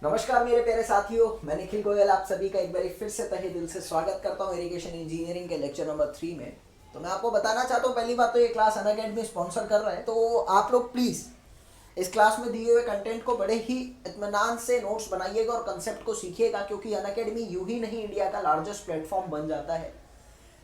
नमस्कार मेरे प्यारे साथियों, मैं निखिल गोयल आप सभी का एक बार फिर से तहे दिल से स्वागत करता हूं इरिगेशन इंजीनियरिंग के लेक्चर नंबर 3 में। तो मैं आपको बताना चाहता हूं, पहली बात तो ये क्लास अनअकैडमी स्पॉन्सर कर रहा है, तो आप लोग प्लीज़ इस क्लास में दिए हुए कंटेंट को बड़े ही इत्मीनान से नोट्स बनाइएगा और कंसेप्ट को सीखिएगा, क्योंकि अनअकैडमी यूं ही नहीं इंडिया का लार्जेस्ट प्लेटफॉर्म बन जाता है।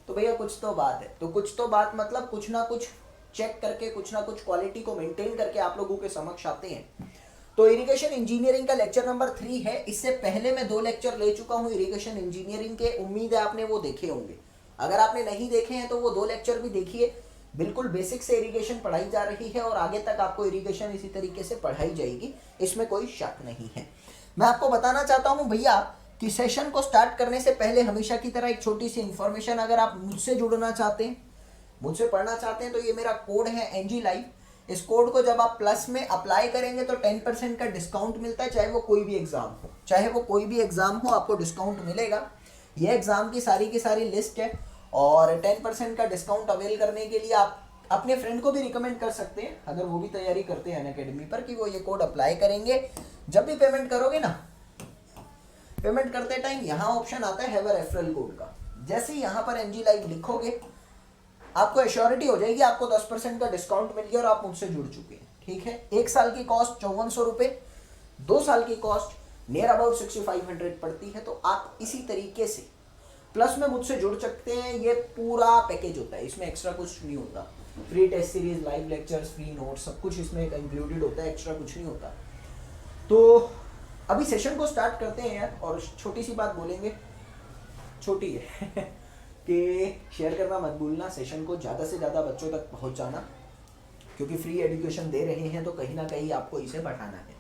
तो भैया कुछ तो बात है, तो कुछ तो बात मतलब कुछ ना कुछ चेक करके, कुछ ना कुछ क्वालिटी को मेंटेन करके आप लोगों के समक्ष आते हैं। तो इरिगेशन इंजीनियरिंग का लेक्चर नंबर 3 है। इससे पहले मैं 2 लेक्चर ले चुका हूँ इरिगेशन इंजीनियरिंग के, उम्मीद है आपने वो देखे होंगे। अगर आपने नहीं देखे हैं तो वो 2 लेक्चर भी देखिए। बिल्कुल बेसिक से इरिगेशन पढ़ाई जा रही है और आगे तक आपको इरिगेशन इसी तरीके से पढ़ाई जाएगी, इसमें कोई शक नहीं है। मैं आपको बताना चाहता हूँ भैया कि सेशन को स्टार्ट करने से पहले हमेशा की तरह एक छोटी सी इंफॉर्मेशन, अगर आप मुझसे जुड़ना चाहते हैं, मुझसे पढ़ना चाहते हैं, तो ये मेरा कोड है एनजी लाइव। इस कोड को जब आप प्लस में अप्लाई करेंगे तो 10% का डिस्काउंट मिलता है, चाहे वो कोई भी एग्जाम हो, आपको डिस्काउंट मिलेगा। ये एग्जाम की सारी लिस्ट है और 10% का डिस्काउंट अवेल करने के लिए आप अपने फ्रेंड को भी रिकमेंड कर सकते हैं, अगर वो भी तैयारी करते हैं अनअकैडमी पर, कि वो ये कोड अप्लाई करेंगे। जब भी पेमेंट करोगे ना, पेमेंट करते टाइम यहाँ ऑप्शन आता है हैव अ रेफरल कोड का। जैसे ही यहाँ पर एनजी लाइव लिखोगे आपको एश्योरिटी हो जाएगी, आपको 10% का डिस्काउंट मिल गया और आप मुझसे जुड़ चुके हैं। ठीक है, 1 साल की कॉस्ट 5400 रुपये, 2 साल की कॉस्ट नियर अबाउट 6500 पड़ती है। तो आप इसी तरीके से प्लस में मुझसे जुड़ सकते हैं। ये पूरा पैकेज होता है, इसमें एक्स्ट्रा कुछ नहीं होता। Free test series, live lectures, free notes, सब कुछ इसमें इंक्लूडेड होता है, एक्स्ट्रा कुछ नहीं होता। तो अभी सेशन को स्टार्ट करते हैं यार, और छोटी सी बात बोलेंगे, छोटी है कि शेयर करना मत भूलना, सेशन को ज़्यादा से ज़्यादा बच्चों तक पहुंचाना, क्योंकि फ्री एजुकेशन दे रहे हैं तो कहीं ना कहीं आपको इसे बढ़ाना है।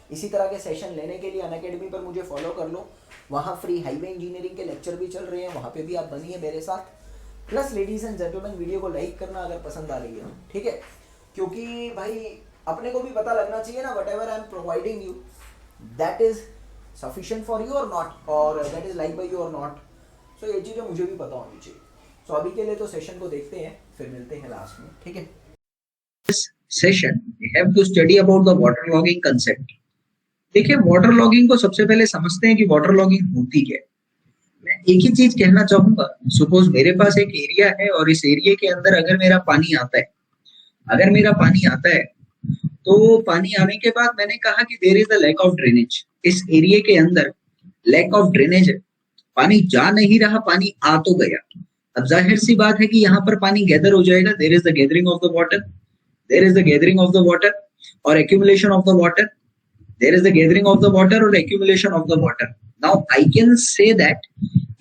इसी तरह के सेशन लेने के लिए अनअकैडमी पर मुझे फॉलो कर लो, वहाँ फ्री हाईवे इंजीनियरिंग के लेक्चर भी चल रहे हैं, वहाँ पे भी आप बनिए मेरे साथ। Plus ladies and gentleman, video को लाइक करना अगर पसंद आ रही है, ठीक है, क्योंकि भाई अपने को भी पता लगना चाहिए ना, what ever I am providing you that is sufficient for you और नॉट, और that is like by you और नॉट। सो ये चीज़ें मुझे भी पता होनी चाहिए। सो अभी के लिए तो सेशन को देखते हैं, फिर मिलते हैं लास्ट में, ठीक है। Session we have to study about the water logging concept. देखिए, वाटर लॉगिंग को सबसे पहले समझते हैं कि वाटर लॉगिंग होती क्या है। मैं एक ही चीज कहना चाहूंगा, सपोज मेरे पास एक एरिया है और इस एरिया के अंदर अगर मेरा पानी आता है, तो पानी आने के बाद मैंने कहा कि there is a lack of drainage. इस एरिया के अंदर लैक ऑफ ड्रेनेज है, पानी जा नहीं रहा, पानी आ तो गया। अब जाहिर सी बात है कि यहाँ पर पानी गैदर हो जाएगा, there is the gathering of the water, there is the gathering of the water or accumulation of the water, there is the gathering of the water or accumulation of the water. Now I can say that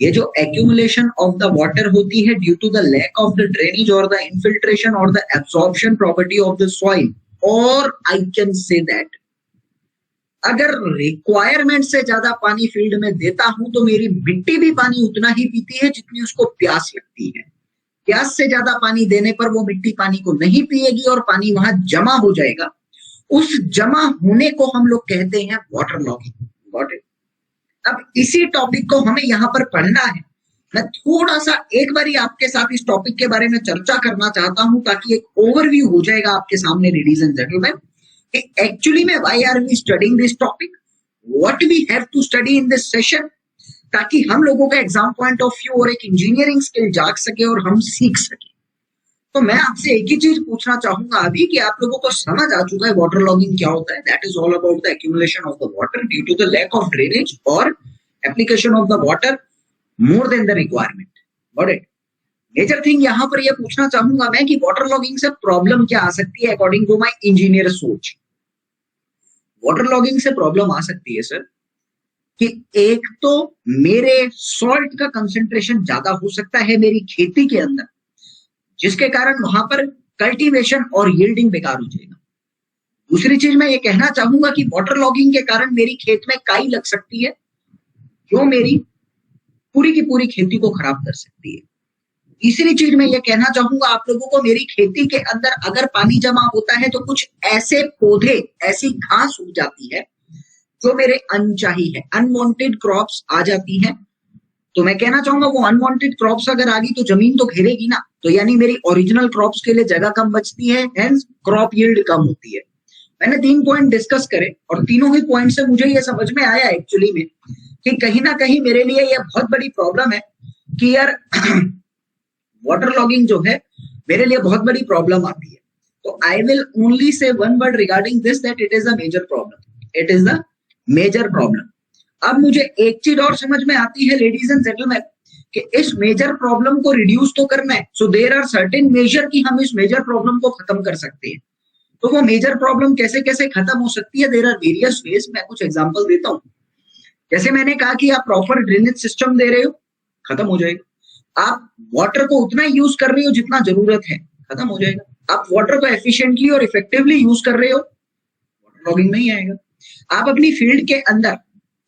ये जो accumulation of the water होती है due to the lack of the drainage or the infiltration or the absorption property of the soil, or I can say that अगर requirement से ज्यादा पानी field में देता हूं तो मेरी मिट्टी भी पानी उतना ही पीती है जितनी उसको प्यास लगती है। प्यास से ज्यादा पानी देने पर वो मिट्टी पानी को नहीं पिएगी और पानी वहां जमा हो जाएगा। उस जमा होने को हम लोग कहते हैं वाटर लॉगिंग। Got it? अब इसी टॉपिक को हमें यहाँ पर पढ़ना है। मैं थोड़ा सा एक बारी आपके साथ इस टॉपिक के बारे में चर्चा करना चाहता हूं, ताकि एक ओवरव्यू हो जाएगा आपके सामने, लेडीज एंड जेंटलमैन, एक्चुअली में why are we studying this topic, what we have to study in this session, ताकि हम लोगों का एग्जाम पॉइंट ऑफ व्यू और एक इंजीनियरिंग स्किल जाग सके और हम सीख सके। तो मैं आपसे एक ही चीज पूछना चाहूंगा अभी, कि आप लोगों को समझ आ चुका है वाटर लॉगिंग क्या होता है। That is all about the accumulation of the water due to the lack of drainage और application of the water more than the requirement. Got it? Major thing यहाँ पर यह पूछना चाहूंगा मैं कि वाटर लॉगिंग से प्रॉब्लम क्या आ सकती है अकॉर्डिंग टू माई इंजीनियर सोच। वाटर लॉगिंग से प्रॉब्लम आ सकती है सर कि एक तो मेरे सॉल्ट का कंसेंट्रेशन ज्यादा हो सकता है मेरी खेती के अंदर, जिसके कारण वहां पर कल्टीवेशन और यील्डिंग बेकार हो जाएगा। दूसरी चीज मैं ये कहना चाहूंगा कि वाटर लॉगिंग के कारण मेरी खेत में काई लग सकती है, जो मेरी पूरी की पूरी खेती को खराब कर सकती है। तीसरी चीज मैं ये कहना चाहूंगा आप लोगों को, मेरी खेती के अंदर अगर पानी जमा होता है तो कुछ ऐसे पौधे, ऐसी घास उग जाती है जो मेरे अनचाही है, अनवांटेड क्रॉप्स आ जाती हैं। तो मैं कहना चाहूंगा वो अनवांटेड क्रॉप्स अगर आ गई तो जमीन तो घेरेगी ना, तो यानी मेरी ओरिजिनल क्रॉप्स के लिए जगह कम बचती है, हेंस क्रॉप यील्ड कम होती है। मैंने 3 पॉइंट डिस्कस करे और तीनों ही पॉइंट से मुझे ये समझ में आया एक्चुअली में कि कहीं ना कहीं मेरे लिए ये बहुत बड़ी प्रॉब्लम है कि यार वाटर लॉगिंग जो है मेरे लिए बहुत बड़ी प्रॉब्लम आती है। तो I will only say one word regarding this that it is a major problem, it is the major problem. अब मुझे एक चीज और समझ में आती है लेडीज एंड जेंटलमैन कि इस मेजर प्रॉब्लम को रिड्यूस तो करना है। So there are certain measure कि हम इस मेजर प्रॉब्लम को खत्म कर सकते हैं। तो वो मेजर प्रॉब्लम कैसे कैसे खत्म हो सकती है, देयर आर वेरियस वेज। मैं कुछ एग्जांपल देता हूं। जैसे मैंने कहा कि आप प्रॉपर ड्रेनेज सिस्टम दे रहे हो, खत्म हो जाएगा। आप वाटर को उतना यूज कर रहे हो जितना जरूरत है, खत्म हो जाएगा। आप वाटर को एफिशिएंटली और इफेक्टिवली यूज कर रहे हो, वाटर लॉगिंग नहीं आएगा। आप अपनी फील्ड के अंदर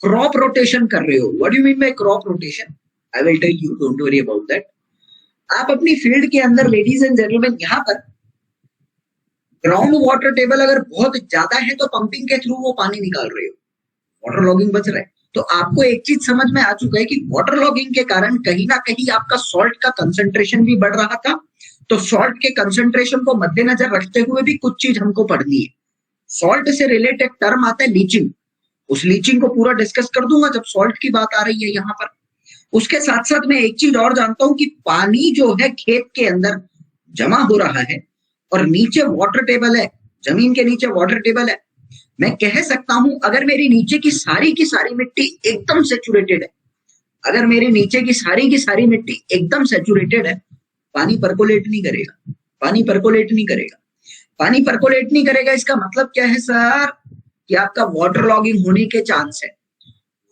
क्रॉप रोटेशन कर रहे हो, what do you mean by crop rotation, I will tell you, don't worry about that. आप अपनी फील्ड के अंदर लेडीज एंड जेंटलमैन यहाँ पर ग्राउंड वाटर टेबल अगर बहुत ज्यादा है तो पंपिंग के थ्रू वो पानी निकाल रहे हो, वाटर लॉगिंग बच रहा है। तो आपको एक चीज समझ में आ चुका है कि वाटर लॉगिंग के कारण कहीं ना कहीं आपका सॉल्ट का कंसंट्रेशन भी बढ़ रहा था। तो सॉल्ट के कंसंट्रेशन को मद्देनजर रखते हुए भी कुछ चीज हमको पढ़नी है। सॉल्ट से रिलेटेड टर्म आता है लीचिंग, उस लीचिंग को पूरा डिस्कस कर दूंगा जब सॉल्ट की बात आ रही है यहाँ पर। उसके साथ साथ मैं एक चीज और जानता हूं कि पानी जो है खेत के अंदर जमा हो रहा है और नीचे वाटर टेबल है, जमीन के नीचे वाटर टेबल है। मैं कह सकता हूं अगर मेरी नीचे की सारी मिट्टी एकदम सेचुरेटेड है, अगर मेरी नीचे की सारी मिट्टी एकदम सेचुरेटेड है, पानी परकोलेट नहीं करेगा, पानी परकोलेट नहीं करेगा, पानी परकोलेट नहीं करेगा। इसका मतलब क्या है सर कि आपका वाटर लॉगिंग होने के चांस है।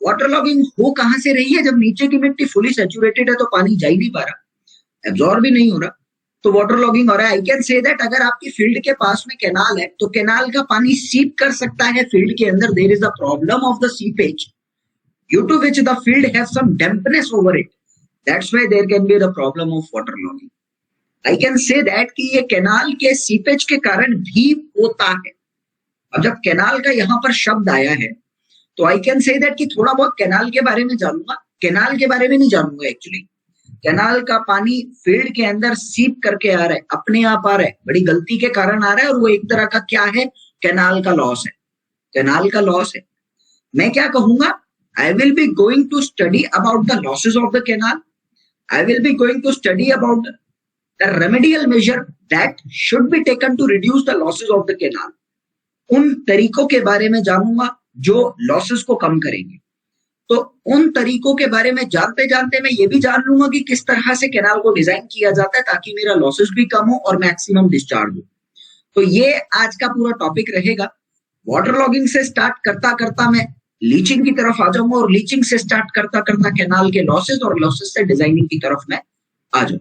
वाटर लॉगिंग हो कहां से रही है, जब नीचे की मिट्टी फुली सेचुरेटेड है तो पानी जा ही नहीं पा रहा, एब्जॉर्ब भी नहीं हो रहा, तो वाटर लॉगिंग हो रहा है। आई कैन से दैट अगर आपकी फील्ड के पास में कैनाल है तो कैनाल का पानी सीप कर सकता है फील्ड के अंदर। There is the problem of the seepage due to which the field have some dampness over it, that's why there can be the problem of water logging. I can say that कि ये canal के seepage के कारण भी होता है। अब जब कैनाल का यहाँ पर शब्द आया है तो आई कैन से दैट कि थोड़ा बहुत कैनाल के बारे में जानूंगा, कैनाल के बारे में नहीं जानूंगा एक्चुअली। कैनाल का पानी फील्ड के अंदर सीप करके आ रहा है, अपने आप आ रहा है, बड़ी गलती के कारण आ रहा है और वो एक तरह का क्या है, कैनाल का लॉस है, कैनाल का लॉस है। मैं क्या कहूंगा, I will be going to study about the losses of the canal, I will be going to study about the remedial measure that should be taken to reduce the losses of the canal. उन तरीकों के बारे में जानूंगा जो losses को कम करेंगे। तो उन तरीकों के बारे में जानते जानते मैं ये भी जान लूंगा कि किस तरह से कैनाल को डिजाइन किया जाता है ताकि मेरा लॉसेस भी कम हो और मैक्सिमम डिस्चार्ज हो। तो ये आज का पूरा टॉपिक रहेगा। वाटर लॉगिंग से स्टार्ट करता करता मैं लीचिंग की तरफ आ जाऊंगा और लीचिंग से स्टार्ट करता करता कैनाल के लॉसेस और लॉसेस से डिजाइनिंग की तरफ मैं आ जाऊँ।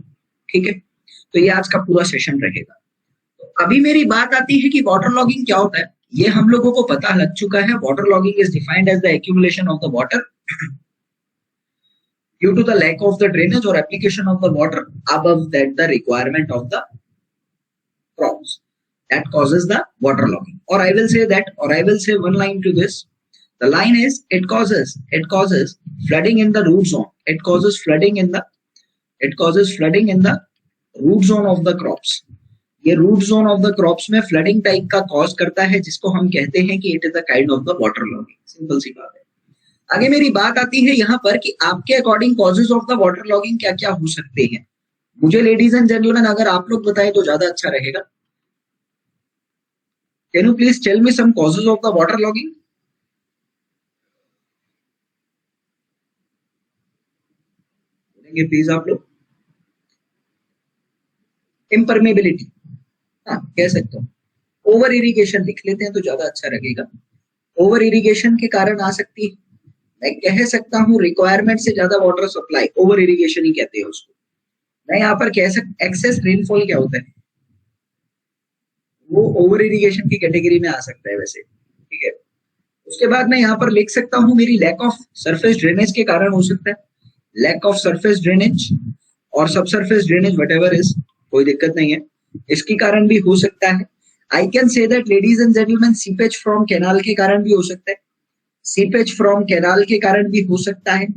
ठीक है, तो ये आज का पूरा सेशन रहेगा। तो अभी मेरी बात आती है कि वाटर लॉगिंग क्या होता है। ये हम लोगों को पता लग चुका है। Water logging is defined as the accumulation of the water due to the lack of the drainage or application of the water above that the requirement of the crops, that causes the water logging. Or I will say one line to this. The line is it causes flooding in the root zone. It causes flooding in the root zone of the crops. ये root zone of the crops में flooding type का cause करता है, जिसको हम कहते हैं कि it is a kind of the water logging. Simple सी बात है। आगे मेरी बात आती है यहाँ पर कि आपके according causes of the water logging क्या क्या हो सकते हैं। मुझे लेडीज एंड जेंटलमैन अगर आप लोग बताएं तो ज्यादा अच्छा रहेगा। Can you please tell me some causes of the water logging. बोलेंगे प्लीज आप लोग। इम्परमेबिलिटी, हाँ कह सकते हो। ओवर इरिगेशन लिख लेते हैं तो ज्यादा अच्छा लगेगा। ओवर इरिगेशन के कारण आ सकती है। मैं कह सकता हूँ रिक्वायरमेंट से ज्यादा वाटर सप्लाई, ओवर इरिगेशन ही कहते हैं उसको। मैं यहाँ पर कह सकता एक्सेस रेनफॉल क्या होता है, वो ओवर इरिगेशन की कैटेगरी में आ सकता है वैसे। ठीक है, उसके बाद मैं यहाँ पर लिख सकता हूँ मेरी लैक ऑफ सरफेस ड्रेनेज के कारण हो सकता है। लैक ऑफ सरफेस ड्रेनेज और सब सरफेस ड्रेनेज व्हाटएवर इज, कोई दिक्कत नहीं है, इसके कारण भी हो सकता है। I can say that ladies and gentleman seepage from canal के कारण भी हो सकता है, सीपेज फ्रॉम कैनाल के कारण भी हो सकता है।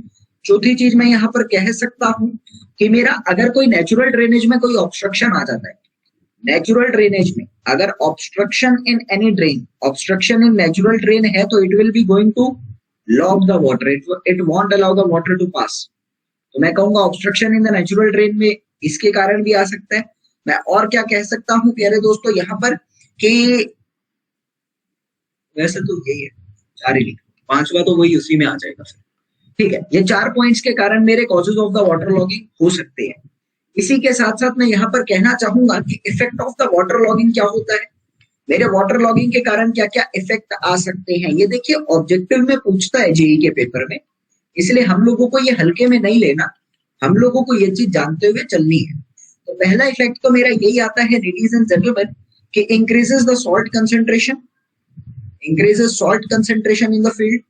चौथी चीज मैं यहाँ पर कह सकता हूँ कि मेरा अगर कोई नेचुरल ड्रेनेज में कोई ऑब्स्ट्रक्शन आ जाता है, नेचुरल ड्रेनेज में अगर obstruction in any drain, obstruction in natural drain है तो it will be going to lock the water, it won't allow the water to pass. तो मैं कहूंगा obstruction in the natural drain में इसके कारण भी आ सकता है। मैं और क्या कह सकता हूं प्यारे दोस्तों यहाँ पर कि वैसे तो यही है, चार ही लिखो, पांचवा तो वही उसी में आ जाएगा फिर। ठीक है, ये 4 पॉइंट्स के कारण मेरे causes of the water logging हो सकते हैं। इसी के साथ साथ मैं यहाँ पर कहना चाहूंगा कि effect of the water logging क्या होता है, मेरे वाटर लॉगिंग के कारण क्या क्या इफेक्ट आ सकते हैं। ये देखिए ऑब्जेक्टिव में पूछता है जेई के पेपर में, इसलिए हम लोगों को ये हल्के में नहीं लेना, हम लोगों को ये चीज जानते हुए चलनी है। तो पहला इफेक्ट तो मेरा यही आता है लेडीज एंड जेंटलमैन कि increases the salt concentration, increases salt concentration in the field.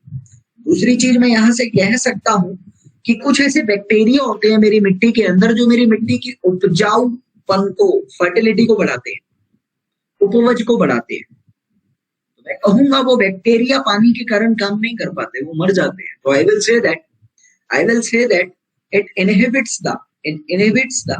दूसरी चीज मैं यहां से कह सकता हूं कि कुछ ऐसे बैक्टीरिया होते हैं मेरी मिट्टी के अंदर जो मेरी मिट्टी की उपजाऊपन को, फर्टिलिटी को बढ़ाते हैं, उपवज को बढ़ाते हैं। तो मैं कहूंगा वो बैक्टीरिया पानी के कारण काम नहीं कर पाते, वो मर जाते हैं। तो I will say that it inhibits the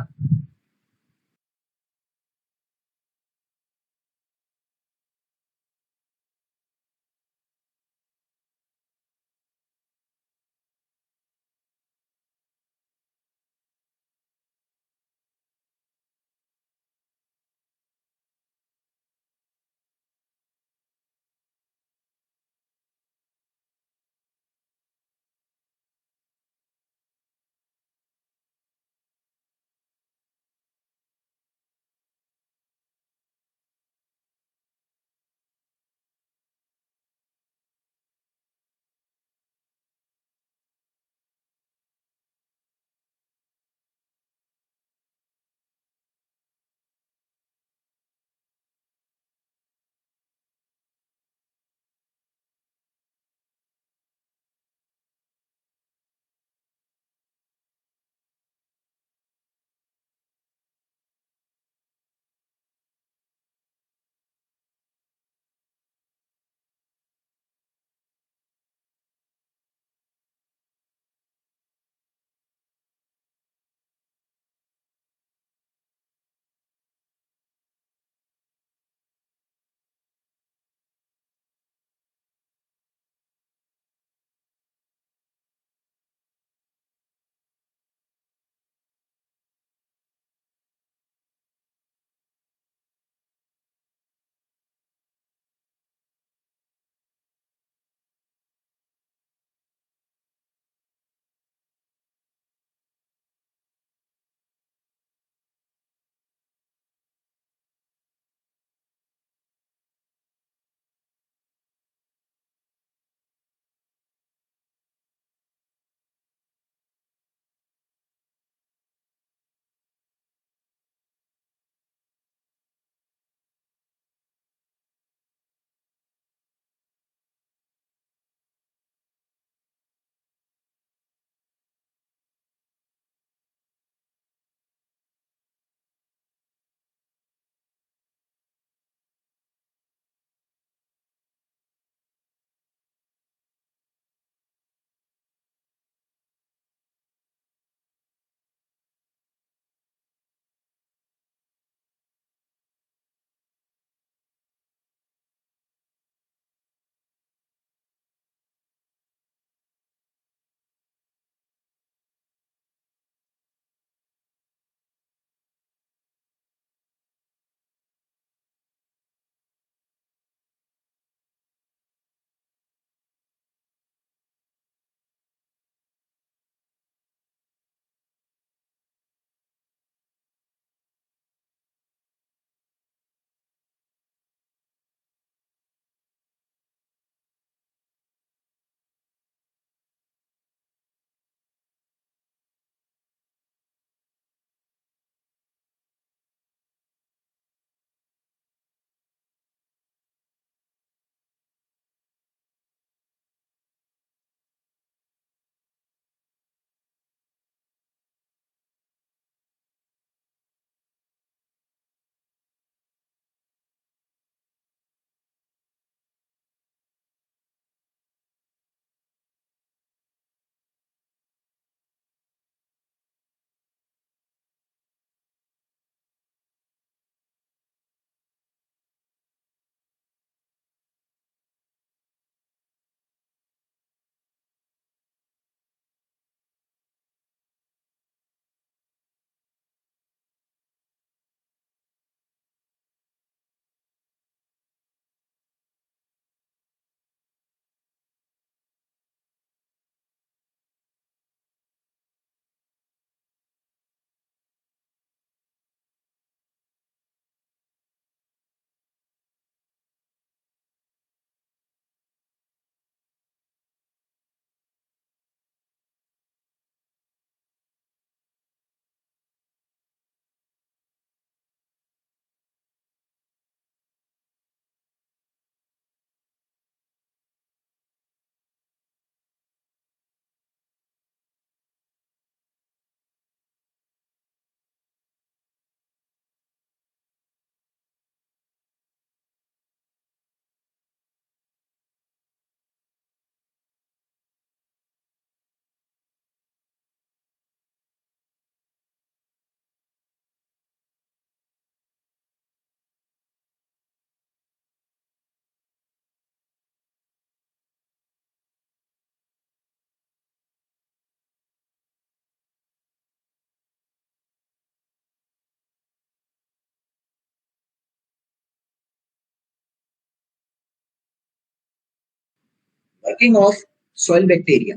working of soil bacteria,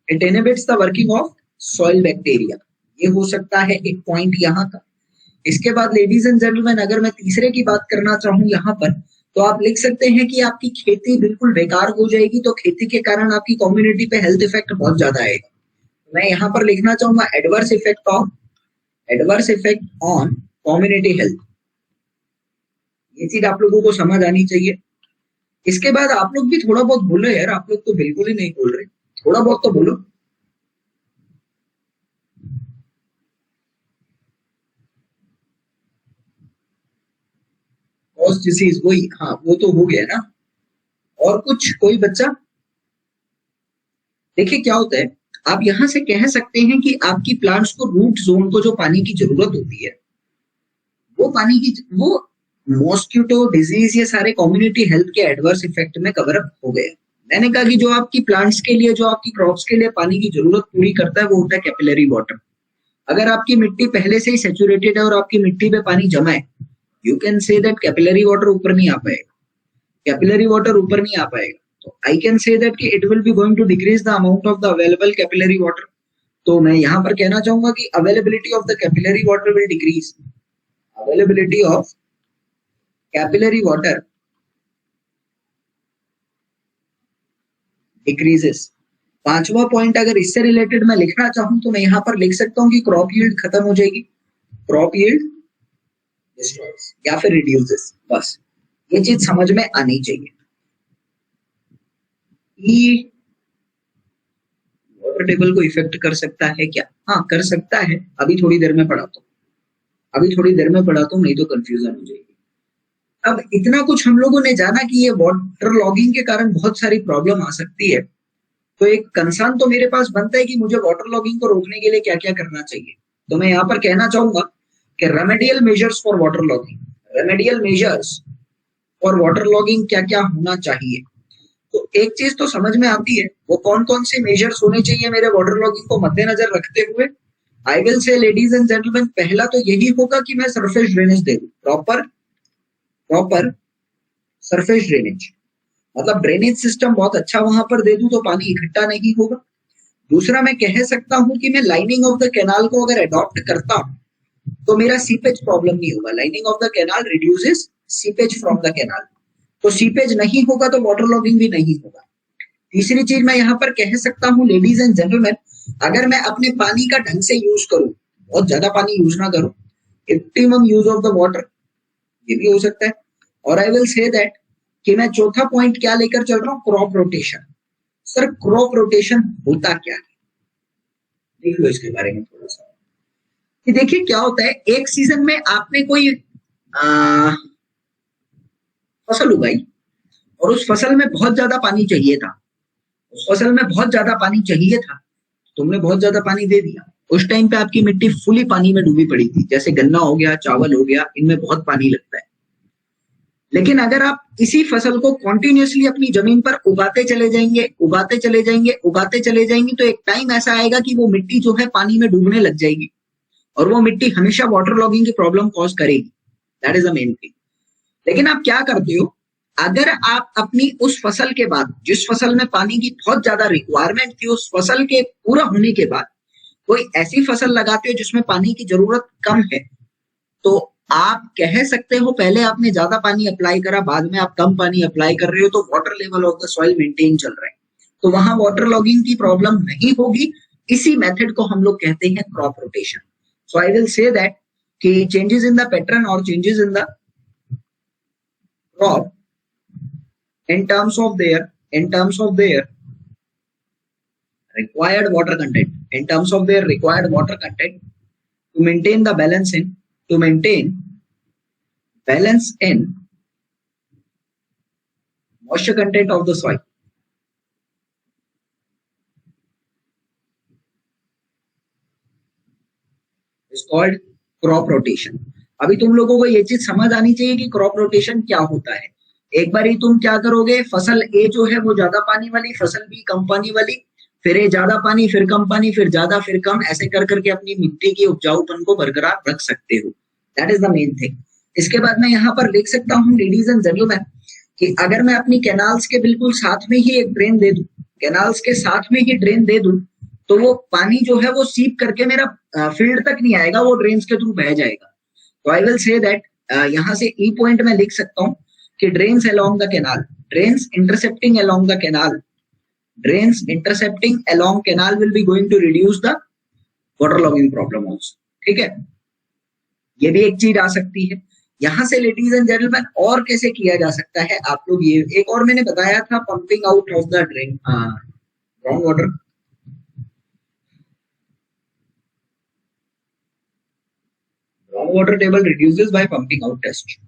it inhibits the working of soil bacteria. ये हो सकता है एक पॉइंट यहाँ का। इसके बाद लेडीज एंड जेंटलमैन, अगर मैं तीसरे की बात करना चाहूँ यहाँ पर, तो आप लिख सकते हैं कि आपकी खेती बिल्कुल बेकार हो जाएगी, तो खेती के कारण आपकी कम्युनिटी पे हेल्थ इफेक्ट बहुत ज्यादा आएगा। मैं यहाँ पर लिखना चाहूंगा adverse effect on community health. ये चीज आप लोगों को समझ आनी चाहिए। इसके बाद आप लोग भी थोड़ा बहुत बोलो यार, आप लोग तो बिल्कुल ही नहीं बोल रहे, थोड़ा बहुत तो बोलो। कॉज डिसीज, वही, हाँ वो तो हो गया ना। और कुछ कोई बच्चा? देखिए क्या होता है, आप यहां से कह सकते हैं कि आपकी प्लांट्स को रूट जोन को जो पानी की जरूरत होती है, वो पानी की, वो मॉस्किटो डिजीज, ये सारे कम्युनिटी हेल्थ के एडवर्स इफेक्ट में कवर अप हो गए। मैंने कहा कि जो आपकी प्लांट्स के लिए, जो आपकी क्रॉप्स के लिए पानी की जरूरत पूरी करता है, वो होता है कैपिलरी वाटर। अगर आपकी मिट्टी पहले से ही सेचुरेटेड है और आपकी मिट्टी पे पानी जमा है, you can say that capillary water ऊपर नहीं आ पाएगा, कैपिलरी वाटर ऊपर नहीं आ पाएगा। तो आई कैन से दैट कि it will be going to decrease the amount of the available capillary water. तो मैं यहां पर कहना चाहूंगा कि availability of the capillary water will decrease, availability of capillary water decreases. पांचवा पॉइंट अगर इससे रिलेटेड मैं लिखना चाहूं तो मैं यहां पर लिख सकता हूं कि क्रॉप यील्ड खत्म हो जाएगी, क्रॉप यील्ड डिस्ट्रॉयज या फिर रिड्यूसेस। बस ये चीज समझ में आनी चाहिए। वाटर टेबल को इफेक्ट कर सकता है क्या? हाँ कर सकता है, अभी थोड़ी देर में पढ़ाता हूँ, नहीं तो कंफ्यूजन हो जाएगी। अब इतना कुछ हम लोगों ने जाना कि ये वाटर लॉगिंग के कारण बहुत सारी प्रॉब्लम आ सकती है, तो एक कंसर्न तो मेरे पास बनता है कि मुझे वाटर लॉगिंग को रोकने के लिए क्या क्या करना चाहिए। तो मैं यहाँ पर कहना चाहूंगा कि remedial measures for water logging, remedial measures for water logging क्या क्या होना चाहिए। तो एक चीज तो समझ में आती है, वो कौन कौन से मेजर्स होने चाहिए मेरे वाटर लॉगिंग को मद्देनजर रखते हुए। आई विल से लेडीज एंड जेंटलमैन, पहला तो यही होगा कि मैं सरफेस ड्रेनेज दे दूं, प्रॉपर सरफेस ड्रेनेज, मतलब ड्रेनेज सिस्टम बहुत अच्छा वहां पर दे दूं तो पानी इकट्ठा नहीं होगा। दूसरा मैं कह सकता हूं कि मैं लाइनिंग ऑफ द कैनाल को अगर अडॉप्ट करता हूं तो मेरा सीपेज प्रॉब्लम नहीं होगा। Lining of the canal reduces seepage from the canal, तो सीपेज नहीं होगा तो वाटर लॉगिंग भी नहीं होगा। तीसरी चीज मैं यहाँ पर कह सकता हूँ लेडीज एंड जेंटलमैन, अगर मैं अपने पानी का ढंग से यूज करूं, बहुत ज्यादा पानी यूज ना करूं, optimum use of the water, ये भी हो सकता है। और आई विल से दैट कि मैं चौथा पॉइंट क्या लेकर चल रहा हूँ, crop rotation. Sir crop rotation होता क्या है, देख लो इसके बारे में थोड़ा सा। कि देखिए क्या होता है, एक सीजन में आपने कोई फसल उगाई और उस फसल में बहुत ज्यादा पानी चाहिए था, तुमने बहुत ज्यादा पानी दे दिया। उस टाइम पे आपकी मिट्टी फुली पानी में डूबी पड़ी थी, जैसे गन्ना हो गया, चावल हो गया, इनमें बहुत पानी लगता है। लेकिन अगर आप इसी फसल को कॉन्टिन्यूसली अपनी जमीन पर उगाते चले जाएंगे तो एक टाइम ऐसा आएगा कि वो मिट्टी जो है पानी में डूबने लग जाएगी और वो मिट्टी हमेशा वाटर लॉगिंग की प्रॉब्लम कॉज करेगी। That is the main thing. लेकिन आप क्या करते हो, अगर आप अपनी उस फसल के बाद, जिस फसल में पानी की बहुत ज्यादा रिक्वायरमेंट थी, उस फसल के पूरा होने के बाद कोई ऐसी फसल लगाते हो जिसमें पानी की जरूरत कम है, तो आप कह सकते हो पहले आपने ज्यादा पानी अप्लाई करा, बाद में आप कम पानी अप्लाई कर रहे हो, तो water level of the soil maintain चल रहा है, तो वहां वाटर लॉगिंग की प्रॉब्लम नहीं होगी। इसी मेथड को हम लोग कहते हैं crop rotation. So I will say that कि चेंजेस इन द पैटर्न और changes in the crop in terms of their required water content, to maintain balance in moisture content of the soil is called crop rotation। अभी तुम लोगों को ये चीज समझ आनी चाहिए कि क्रॉप रोटेशन क्या होता है। एक बार ही तुम क्या करोगे, फसल ए जो है वो ज्यादा पानी वाली, फसल बी कम पानी वाली, फिर ए ज्यादा पानी, फिर कम पानी, फिर ज्यादा, फिर कम, ऐसे कर करके अपनी मिट्टी की उपजाऊपन को बरकरार रख सकते हो। That is the main thing. इसके बाद मैं यहाँ पर लिख सकता हूँ लेडीज एंड जेंटलमैन कि अगर मैं अपनी कैनाल्स के बिल्कुल साथ में ही एक ड्रेन दे दूं, कैनाल्स के साथ में ही ड्रेन दे दूं, तो वो पानी जो है वो सीप करके मेरा फील्ड तक नहीं आएगा, वो ड्रेन्स के थ्रू बह जाएगा। तो आई विल से दैट यहाँ से ई पॉइंट में लिख सकता हूँ कि drains along the canal, drains intercepting along the canal, drains intercepting along canal will be going to reduce the water logging problem also. ठीक है, ये भी एक चीज आ सकती है। यहां से लेडीज एंड जेंटलमैन और कैसे किया जा सकता है, आप लोग ये एक और मैंने बताया था, pumping out of the drain ground water. Ground water table reduces by pumping out test.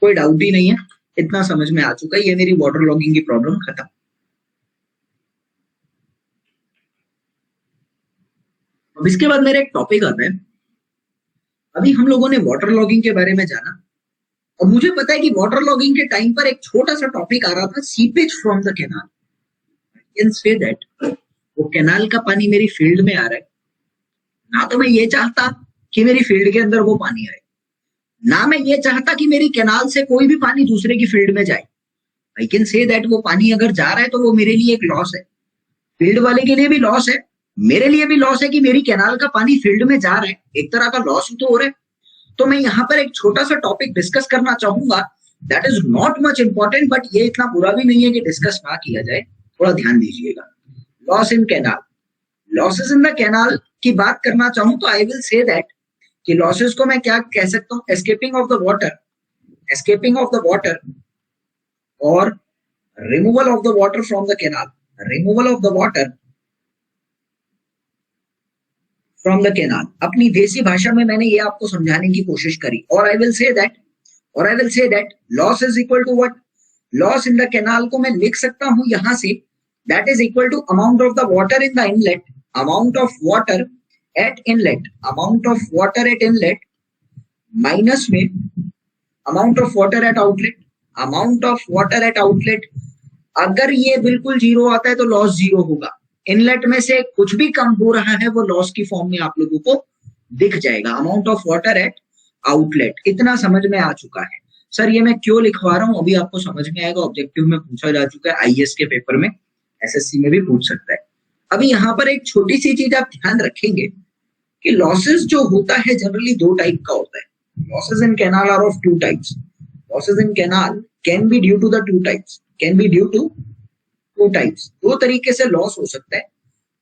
कोई डाउट ही नहीं है, इतना समझ में आ चुका है, ये मेरी वाटर लॉगिंग की प्रॉब्लम खत्म। अब इसके बाद मेरा एक टॉपिक आता है। अभी हम लोगों ने वाटर लॉगिंग के बारे में जाना, और मुझे पता है कि वाटर लॉगिंग के टाइम पर एक छोटा सा टॉपिक आ रहा था, seepage from the canal. I can say that वो कैनाल का पानी मेरी फील्ड में आ रहा है, ना तो मैं ये चाहता कि मेरी फील्ड के अंदर वो पानी आए, ना मैं ये चाहता कि मेरी कैनाल से कोई भी पानी दूसरे की फील्ड में जाए। आई कैन से दैट वो पानी अगर जा रहा है तो वो मेरे लिए एक लॉस है, फील्ड वाले के लिए भी लॉस है, मेरे लिए भी लॉस है कि मेरी कैनाल का पानी फील्ड में जा रहा है, एक तरह का लॉस ही तो हो रहा है। तो मैं यहाँ पर एक छोटा सा टॉपिक डिस्कस करना चाहूंगा, that is not much important, but ये इतना बुरा भी नहीं है कि डिस्कस ना किया जाए, थोड़ा ध्यान दीजिएगा। Loss in canal, losses in the canal की बात करना चाहूं तो आई विल से दैट कि लॉसेस को मैं क्या कह सकता हूँ, escaping of the water, escaping of the water और removal of the water from the canal, removal of the water from the canal. अपनी देसी भाषा में मैंने ये आपको समझाने की कोशिश करी। और I will say that loss is equal to what, loss in the canal को मैं लिख सकता हूं यहां से, that is equal to amount of the water in the inlet, amount of water at inlet, amount of water at inlet minus में amount of water at outlet, amount of water at outlet. अगर ये बिल्कुल zero आता है तो loss zero होगा, inlet में से कुछ भी कम हो रहा है वो लॉस की फॉर्म में आप लोगों को दिख जाएगा, amount of water at outlet. इतना समझ में आ चुका है। सर ये मैं क्यों लिखवा रहा हूं अभी आपको समझ में आएगा, ऑब्जेक्टिव में पूछा जा चुका है, आईएएस के पेपर में, एसएससी में भी पूछ सकता है। अभी यहाँ पर एक छोटी सी चीज आप ध्यान रखेंगे कि लॉसेस जो होता है जनरली दो टाइप का होता है, losses in canal are of two types, losses in canal can be due to the two types, can be due to two types, दो तरीके से लॉस हो सकता है।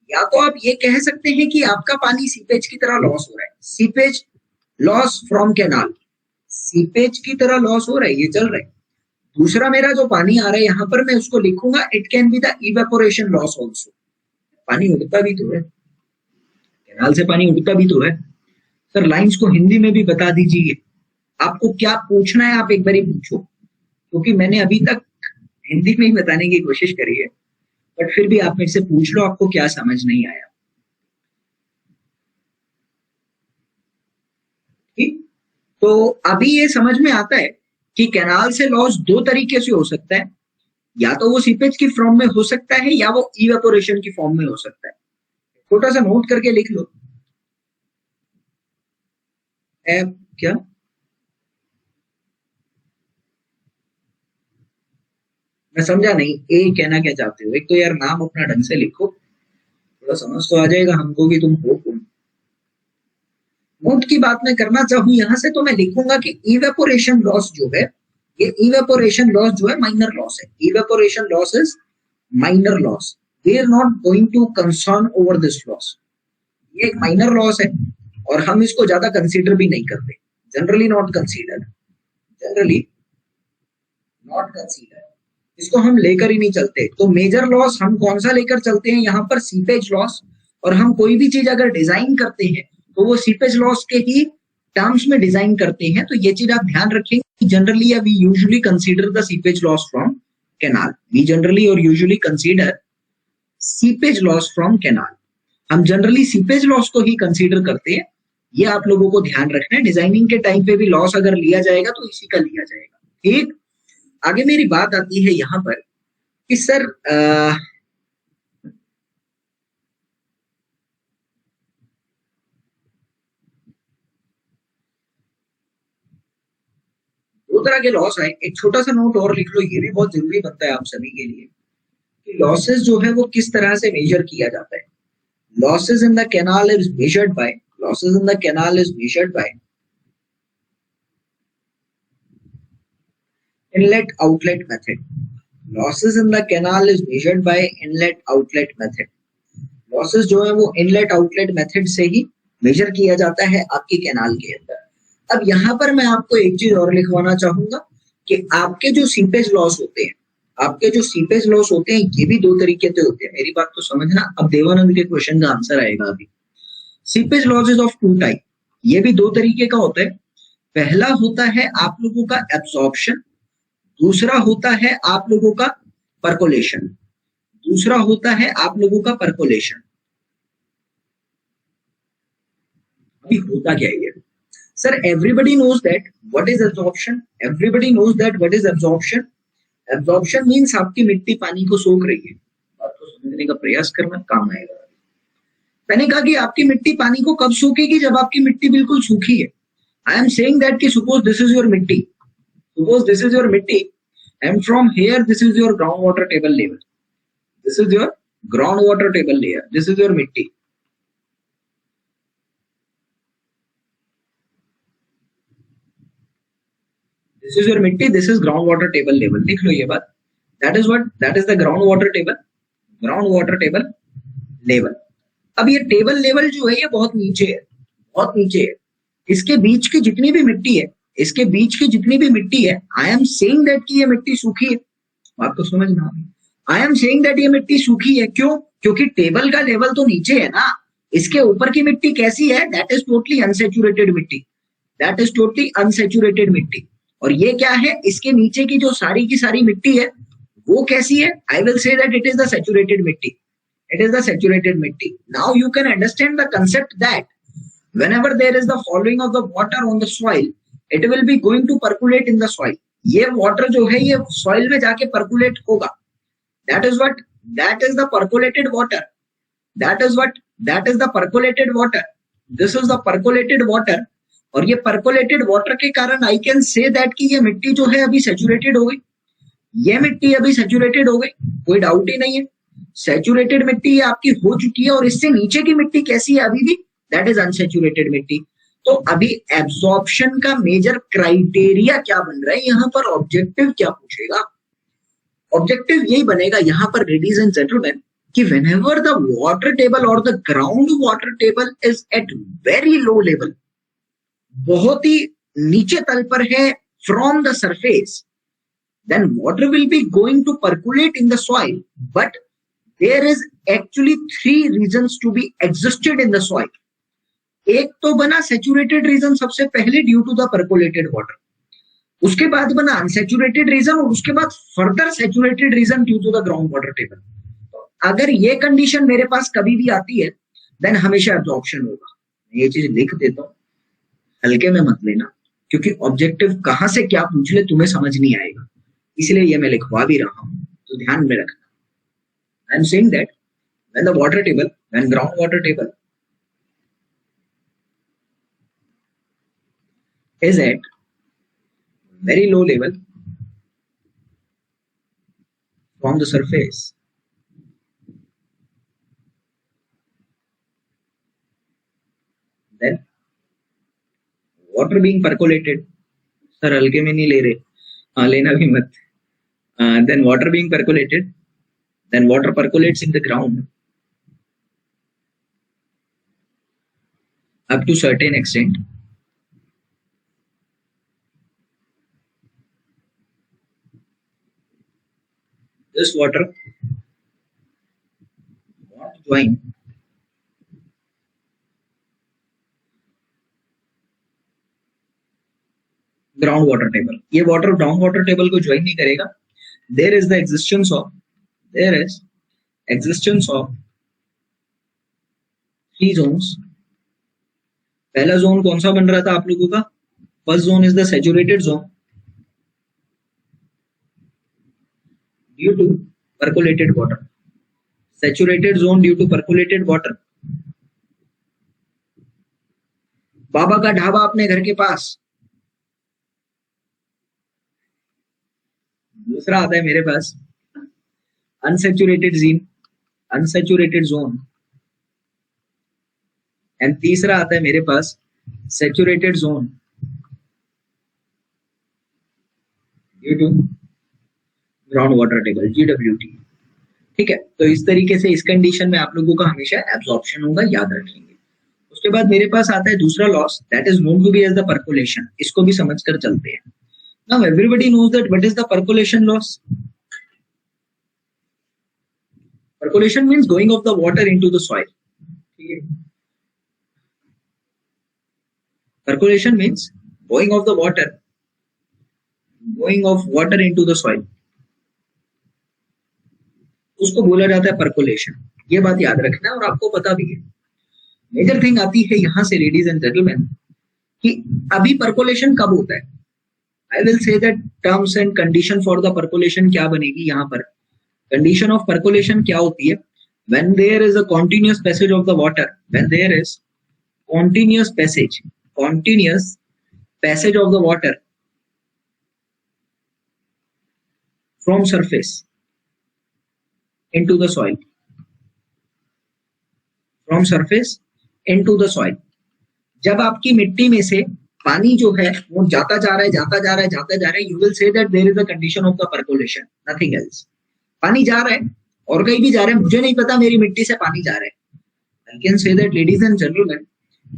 या तो आप ये कह सकते हैं कि आपका पानी सीपेज की तरह लॉस हो रहा है, seepage loss from canal, seepage की तरह लॉस हो रहा है, ये चल रहा है। दूसरा मेरा जो पानी आ रहा है यहाँ पर मैं उसको लिखूंगा, it can be the evaporation loss also, पानी उड़ता भी तो है, कैनाल से पानी उड़ता भी तो है। सर लाइंस को हिंदी में भी बता दीजिए, आपको क्या पूछना है आप एक बार ही पूछो, क्योंकि मैंने अभी तक हिंदी में ही बताने की कोशिश करी है, बट फिर भी आप मेरे से पूछ लो आपको क्या समझ नहीं आया। ठीक, तो अभी ये समझ में आता है कि कैनाल से लॉस दो तरीके से हो सकता है, या तो वो सीपेज की फॉर्म में हो सकता है या वो इवेपोरेशन की फॉर्म में हो सकता है। छोटा सा नोट करके लिख लो, क्या मैं समझा नहीं, ए कहना क्या चाहते हो? एक तो यार नाम अपना ढंग से लिखो, थोड़ा समझ तो आ जाएगा हमको कि तुम हो कौन। नोट की बात मैं करना चाहूं यहां से, तो मैं लिखूंगा कि इवेपोरेशन लॉस जो है, ये इवेपोरेशन लॉस जो है माइनर लॉस है, evaporation loss is minor loss, we are not going to concern over this loss. ये एक माइनर लॉस है और हम इसको ज्यादा कंसीडर भी नहीं करते, generally not consider, generally not consider, इसको हम लेकर ही नहीं चलते। तो मेजर लॉस हम कौन सा लेकर चलते हैं यहाँ पर, सीपेज लॉस। और हम कोई भी चीज अगर डिजाइन करते हैं तो वो सीपेज लॉस के ही टर्म्स में डिजाइन करते हैं। तो ये चीज आप ध्यान रखेंगे, generally we usually consider the seepage loss from canal, we generally और usually consider seepage loss from canal, हम जनरली सीपेज लॉस को ही कंसीडर करते हैं। ये आप लोगों को ध्यान रखना है, डिजाइनिंग के टाइम पे भी लॉस अगर लिया जाएगा तो इसी का लिया जाएगा। ठीक, आगे मेरी बात आती है यहाँ पर कि सर दो तरह के लॉस आए। एक छोटा सा नोट और लिख लो, ये भी बहुत जरूरी बनता है आप सभी के लिए, कि लॉसेस जो है वो किस तरह से मेजर किया जाता है। Losses in the canal is measured by inlet outlet method. Losses in the canal is measured by inlet outlet method. Losses जो है वो इनलेट आउटलेट मेथड से ही मेजर किया जाता है आपके कैनाल के अंदर। अब यहाँ पर मैं आपको एक चीज और लिखवाना चाहूंगा कि आपके जो सीपेज लॉस होते हैं, ये भी दो तरीके से होते हैं। मेरी बात तो समझना। अब देवानंद के क्वेश्चन का आंसर आएगा अभी। Seepage losses of two type, ये भी दो तरीके का होता है। पहला होता है आप लोगों का एब्सॉर्प्शन, दूसरा होता है आप लोगों का परकोलेशन। अभी होता क्या है sir? Everybody knows that what is absorption. Absorption means आपकी मिट्टी पानी को सोख रही है। बात को समझने का प्रयास करना, काम आएगा। मैंने कहा कि आपकी मिट्टी पानी को कब सूखेगी? जब आपकी मिट्टी बिल्कुल सूखी है। आई एम सेइंग दैट कि सपोज दिस इज योर मिट्टी and from here this is your groundwater table level. This is your groundwater table layer. This is your mitti. This is your mitti. This is groundwater table level. लिख लो ये बात. That is the groundwater table level. अब ये table level जो है ये बहुत नीचे है. इसके बीच की जितनी भी मिट्टी है, आई एम सेइंग दैट कि ये मिट्टी सूखी है। बात को समझना। आई एम सेइंग दैट ये मिट्टी सूखी है। क्यों? क्योंकि टेबल का लेवल तो नीचे है ना। इसके ऊपर की मिट्टी कैसी है? दैट इज टोटली अनसेचुरेटेड मिट्टी। और ये क्या है? इसके नीचे की जो सारी की सारी मिट्टी है वो कैसी है? I will say that it is the saturated मिट्टी। Now you can understand the concept that whenever there is the following of the water on the soil, it will be going to percolate in the soil. ये water जो है ये soil में जाके percolate होगा. That is the percolated water. This is the percolated water. और ये percolated water के कारण I can say that कि ये मिट्टी जो है अभी saturated हो गई. ये मिट्टी अभी saturated हो गई, कोई डाउट ही नहीं है। Saturated मिट्टी आपकी हो चुकी है और इससे नीचे की मिट्टी कैसी है अभी भी? That is unsaturated मिट्टी। तो अभी एब्सॉर्प्शन का मेजर क्राइटेरिया क्या बन रहा है? यहाँ पर ऑब्जेक्टिव क्या पूछेगा? ऑब्जेक्टिव यही बनेगा यहाँ पर लेडीज एंड जेंटलमैन कि whenever the water table or the ground water table is at very low level, बहुत ही नीचे तल पर है from the surface, then water will be going to percolate in the soil, but there is actually 3 reasons to be existed in the soil. एक तो बना saturated region सबसे पहले due to the percolated water, उसके बाद बना unsaturated region और उसके बाद further saturated region due to the ground water table. अगर ये कंडीशन मेरे पास कभी भी आती है देन हमेशा एब्जॉर्प्शन होगा। ये चीज लिख देता हूं, हल्के में मत लेना, क्योंकि ऑब्जेक्टिव कहां से क्या पूछ ले तुम्हें समझ नहीं आएगा, इसलिए ये मैं लिखवा भी रहा हूं, तो ध्यान में रखना। आई am saying that when ground water table is at very low level from the surface, then water being percolated, sir हल्के में नहीं ले रहे, हाँ लेना भी मत, then water being percolated, then water percolates in the ground up to certain extent. This water won't join ground water table. ये water ground water table को ज्वाइन नहीं करेगा। There is existence of 3 zones. पहला zone कौन सा बन रहा था आप लोगों का? First zone is the saturated zone due to percolated water. Saturated zone due to percolated water. बाबा का ढाबा अपने घर के पास, दूसरा आता है मेरे पास अनसैचुरेटेड जोन, एंड तीसरा आता है मेरे पास saturated zone due to ground water table, GWT। ठीक है, तो इस तरीके से इस कंडीशन में आप लोगों का हमेशा एब्जॉर्प्शन होगा, याद रखेंगे। उसके बाद मेरे पास आता है दूसरा loss, that is known to be as the percolation. इसको भी समझकर चलते हैं। Now everybody knows that what is the percolation loss. Percolation means going of the water into the soil. ठीक है, percolation means going of the water into the soil, उसको बोला जाता है परकोलेशन। ये बात याद रखना है और आपको पता भी है। मेजर थिंग आती है यहां से लेडीज एंड जेंटलमैन कि अभी परकोलेशन कब होता है। I will say that terms and condition for the percolation क्या बनेगी। यहाँ पर कंडीशन ऑफ परकोलेशन क्या होती है, when there is a continuous passage of the water, when there is continuous passage of the water from surface into the soil, from surface into the soil। जब आपकी मिट्टी में से पानी जो है वो जाता जा रहा है, you will say that there is a condition of the percolation, nothing else। पानी जा रहा है और कहीं भी जा रहा है, मुझे नहीं पता मेरी मिट्टी से पानी जा रहा है। I can say that ladies and gentlemen,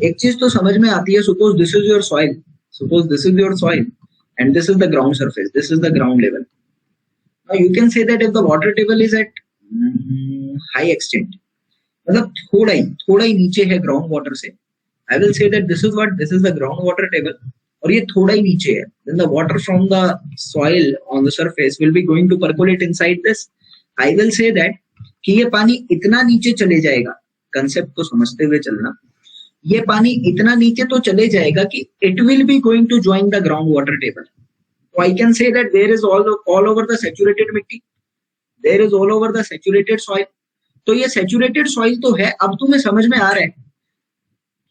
एक चीज तो समझ में आती है, suppose this is your soil and this is the ground surface, this is the ground level। Now you can say that if the water table is at high extent, मतलब थोड़ा ही नीचे है ग्राउंड वाटर से, I will say that this is the ground water table और ये थोड़ा ही नीचे है, then the water from the soil on the surface will be going to percolate inside this। I will say that कि ये पानी इतना नीचे चले जाएगा, कंसेप्ट को समझते हुए चलना, ये पानी इतना नीचे तो चले जाएगा कि it will be going to join the ground water table। So I can say that there is all over the saturated मिट्टी, there is all over the saturated soil। तो ये सैचुरेटेड सॉइल तो है। अब तुम्हें समझ में आ रहा है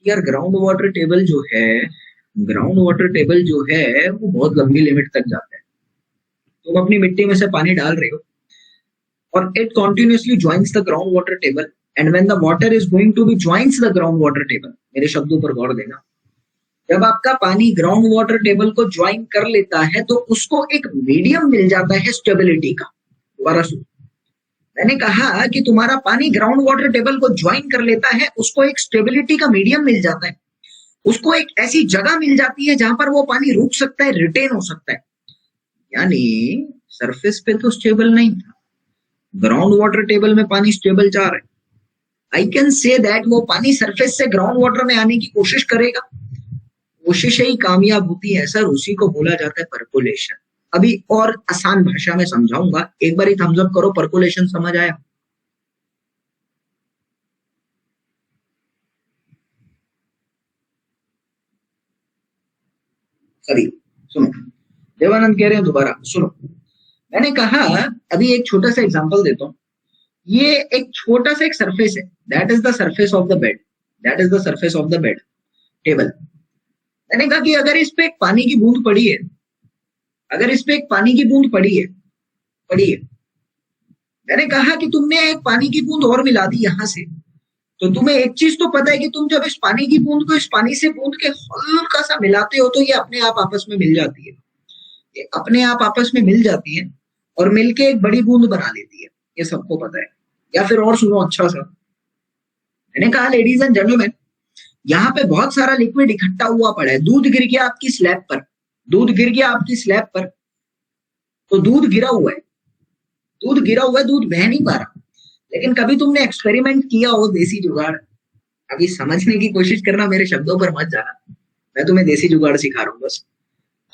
यार ग्राउंड वाटर टेबल जो है वो बहुत लंबी लिमिट तक जाता है। तुम अपनी मिट्टी में से पानी डाल रहे हो और it continuously joins the ground water table, and when the water is going to be joins the ground water table, मेरे शब्दों पर गौर देना, जब आपका पानी ग्राउंड वाटर टेबल को ज्वाइन कर लेता है तो उसको एक मीडियम मिल जाता है स्टेबिलिटी का। दोबारा सुनो, मैंने कहा कि तुम्हारा पानी ग्राउंड वाटर टेबल को ज्वाइन कर लेता है, उसको एक स्टेबिलिटी का मीडियम मिल जाता है, उसको एक ऐसी जगह मिल जाती है जहां पर वो पानी रुक सकता है, रिटेन हो सकता है। यानी सरफेस पे तो स्टेबल नहीं था, ग्राउंड वाटर टेबल में पानी स्टेबल जा रहा है। आई कैन से दैट वो पानी सरफेस से ग्राउंड वाटर में आने की कोशिश करेगा, कोशिश ही कामयाब होती है सर, उसी को बोला जाता है परकोलेशन। अभी और आसान भाषा में समझाऊंगा, एक बार ही थम्स अप करो, परकोलेशन समझ आया? सभी सुनो, देवानंद कह रहे हैं दोबारा सुनो। मैंने कहा अभी एक छोटा सा एग्जांपल देता हूं, ये एक छोटा सा एक सरफेस है, that is the surface of the bed, table. मैंने कहा कि अगर इस पे एक पानी की बूंद पड़ी है, मैंने कहा कि तुमने एक पानी की बूंद और मिला दी यहां से, तो तुम्हें एक चीज तो पता है कि तुम जब इस पानी की बूंद को इस पानी से बूंद के हल्का सा मिलाते हो तो ये अपने आप आपस में मिल जाती है, और मिलके एक बड़ी बूंद बना लेती है, ये सबको पता है। या फिर और सुनो अच्छा सा, मैंने कहा लेडीज एंड जेंटलमैन, यहाँ पे बहुत सारा लिक्विड इकट्ठा हुआ पड़ा है, दूध गिर गया आपकी स्लैब पर, तो दूध गिरा हुआ है, दूध बह नहीं पा रहा। लेकिन कभी तुमने एक्सपेरिमेंट किया हो देसी जुगाड़, अभी समझने की कोशिश करना, मेरे शब्दों पर मत जाना, मैं तुम्हें देसी जुगाड़ सिखा रहा हूँ बस।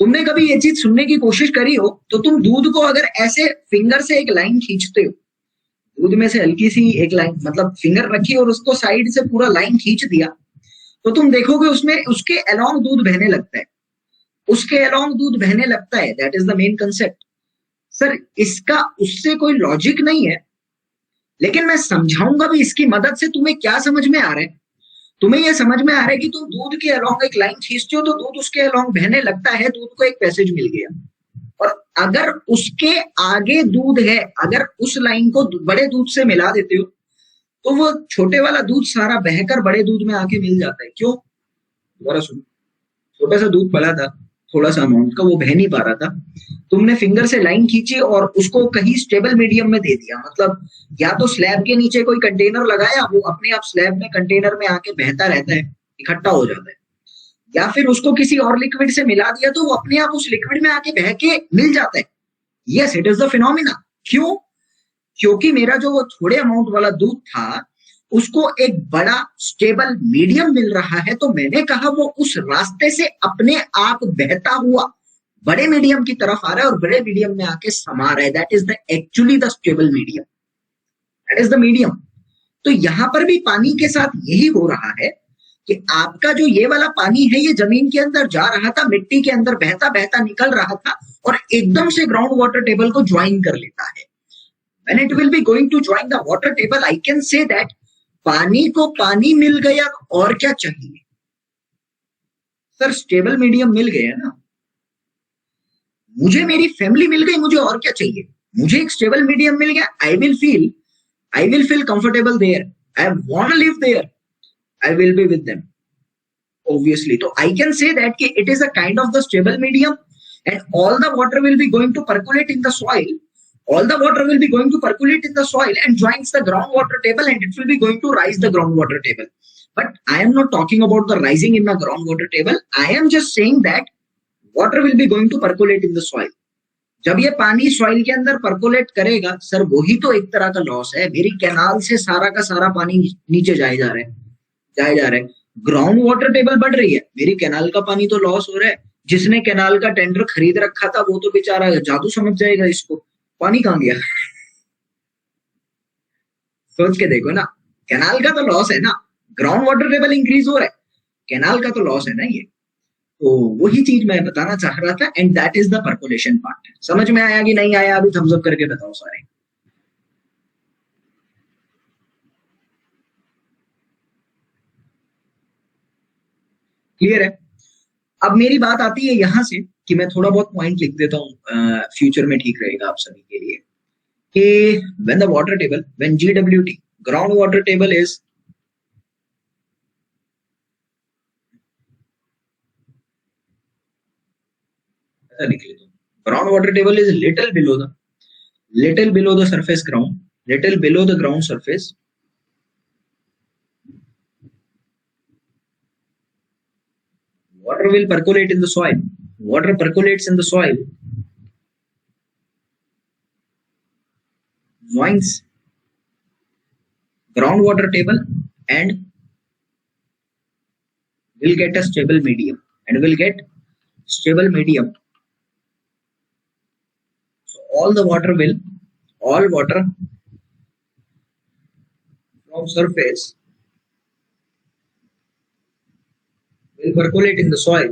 तुमने कभी ये चीज सुनने की कोशिश करी हो तो तुम दूध को अगर ऐसे फिंगर से एक लाइन खींचते हो, दूध में से हल्की सी एक लाइन, मतलब फिंगर रखी और उसको साइड से पूरा लाइन खींच दिया, तो तुम देखोगे उसमें उसके अलोंग दूध बहने लगता है, that is the main concept. Sir इसका उससे कोई लॉजिक नहीं है, लेकिन मैं समझाऊंगा भी इसकी मदद से। तुम्हें क्या समझ में आ रहा है? तुम्हें यह समझ में आ रहा है कि तुम दूध के अलोंग एक लाइन खींचते हो तो दूध उसके अलोंग बहने लगता है, दूध को एक पैसेज मिल गया। और अगर उसके आगे दूध है, अगर उस लाइन को बड़े दूध से मिला देते हो तो वो छोटे वाला दूध सारा बहकर बड़े दूध में आके मिल जाता है। क्यों? दोबारा सुनो। छोटा सा दूध पड़ा था, थोड़ा सा अमाउंट का, वो बह नहीं पा रहा था, तुमने फिंगर से लाइन खींची और उसको कहीं स्टेबल मीडियम में दे दिया, मतलब या तो स्लैब के नीचे कोई कंटेनर लगाया, वो अपने आप स्लैब में कंटेनर में आके बहता रहता है, इकट्ठा हो जाता है, या फिर उसको किसी और लिक्विड से मिला दिया तो वो अपने आप उस लिक्विड में आके बह के मिल जाता है। Yes, it is the phenomena. क्यों? क्योंकि मेरा जो वो थोड़े अमाउंट वाला दूध था उसको एक बड़ा स्टेबल मीडियम मिल रहा है, तो मैंने कहा वो उस रास्ते से अपने आप बहता हुआ बड़े मीडियम की तरफ आ रहा है और बड़े मीडियम में आके समा रहा है। That is the actually the stable medium, that is the medium. तो यहां पर भी पानी के साथ यही हो रहा है कि आपका जो ये वाला पानी है ये जमीन के अंदर जा रहा था, मिट्टी के अंदर बहता बहता निकल रहा था और एकदम से ग्राउंड वाटर टेबल को ज्वाइन कर लेता है। When it will be going to join the water table, I can say that पानी को पानी मिल गया और क्या चाहिए? सर स्टेबल मीडियम मिल गया ना, मुझे मेरी फैमिली मिल गई, मुझे और क्या चाहिए? मुझे एक स्टेबल मीडियम मिल गया, I will feel comfortable there, I want to live there, I will be with them obviously. So I can say that it is a kind of the stable medium and all the water will be going to percolate in the soil. All the water will be going to percolate in the soil and joins the groundwater table and it will be going to rise the groundwater table. But I am not talking about the rising in the groundwater table. I am just saying that water will be going to percolate in the soil. जब ये पानी soil के अंदर percolate करेगा, sir वही तो एक तरह का लॉस है। मेरी कैनाल से सारा का सारा पानी नीचे जाए जा रहा है। ग्राउंड वाटर टेबल बढ़ रही है, मेरी कैनाल का पानी तो लॉस हो रहा है। जिसने कैनाल का टेंडर खरीद रखा था वो तो बेचारा जादू समझ जाएगा इसको, पानी कहां गया? सोच के देखो ना, कैनाल का तो लॉस है ना, ग्राउंड वाटर टेबल इंक्रीज हो रहा है, कैनाल का तो लॉस है ना ये। तो वही चीज मैं बताना चाह रहा था and that is the percolation part. समझ में आया कि नहीं आया? अभी थम्स अप करके बताओ सारे। क्लियर है? अब मेरी बात आती है यहां से कि मैं थोड़ा बहुत पॉइंट लिख देता हूं, फ्यूचर में ठीक रहेगा आप सभी के लिए, कि when the water table, when GWT, ground water table is लिख लेता हूं, ground water table is little below the surface ground, little below the ground surface, water will percolate in the soil, water percolates in the soil, joins groundwater table and will get a stable medium so all water from surface will percolate in the soil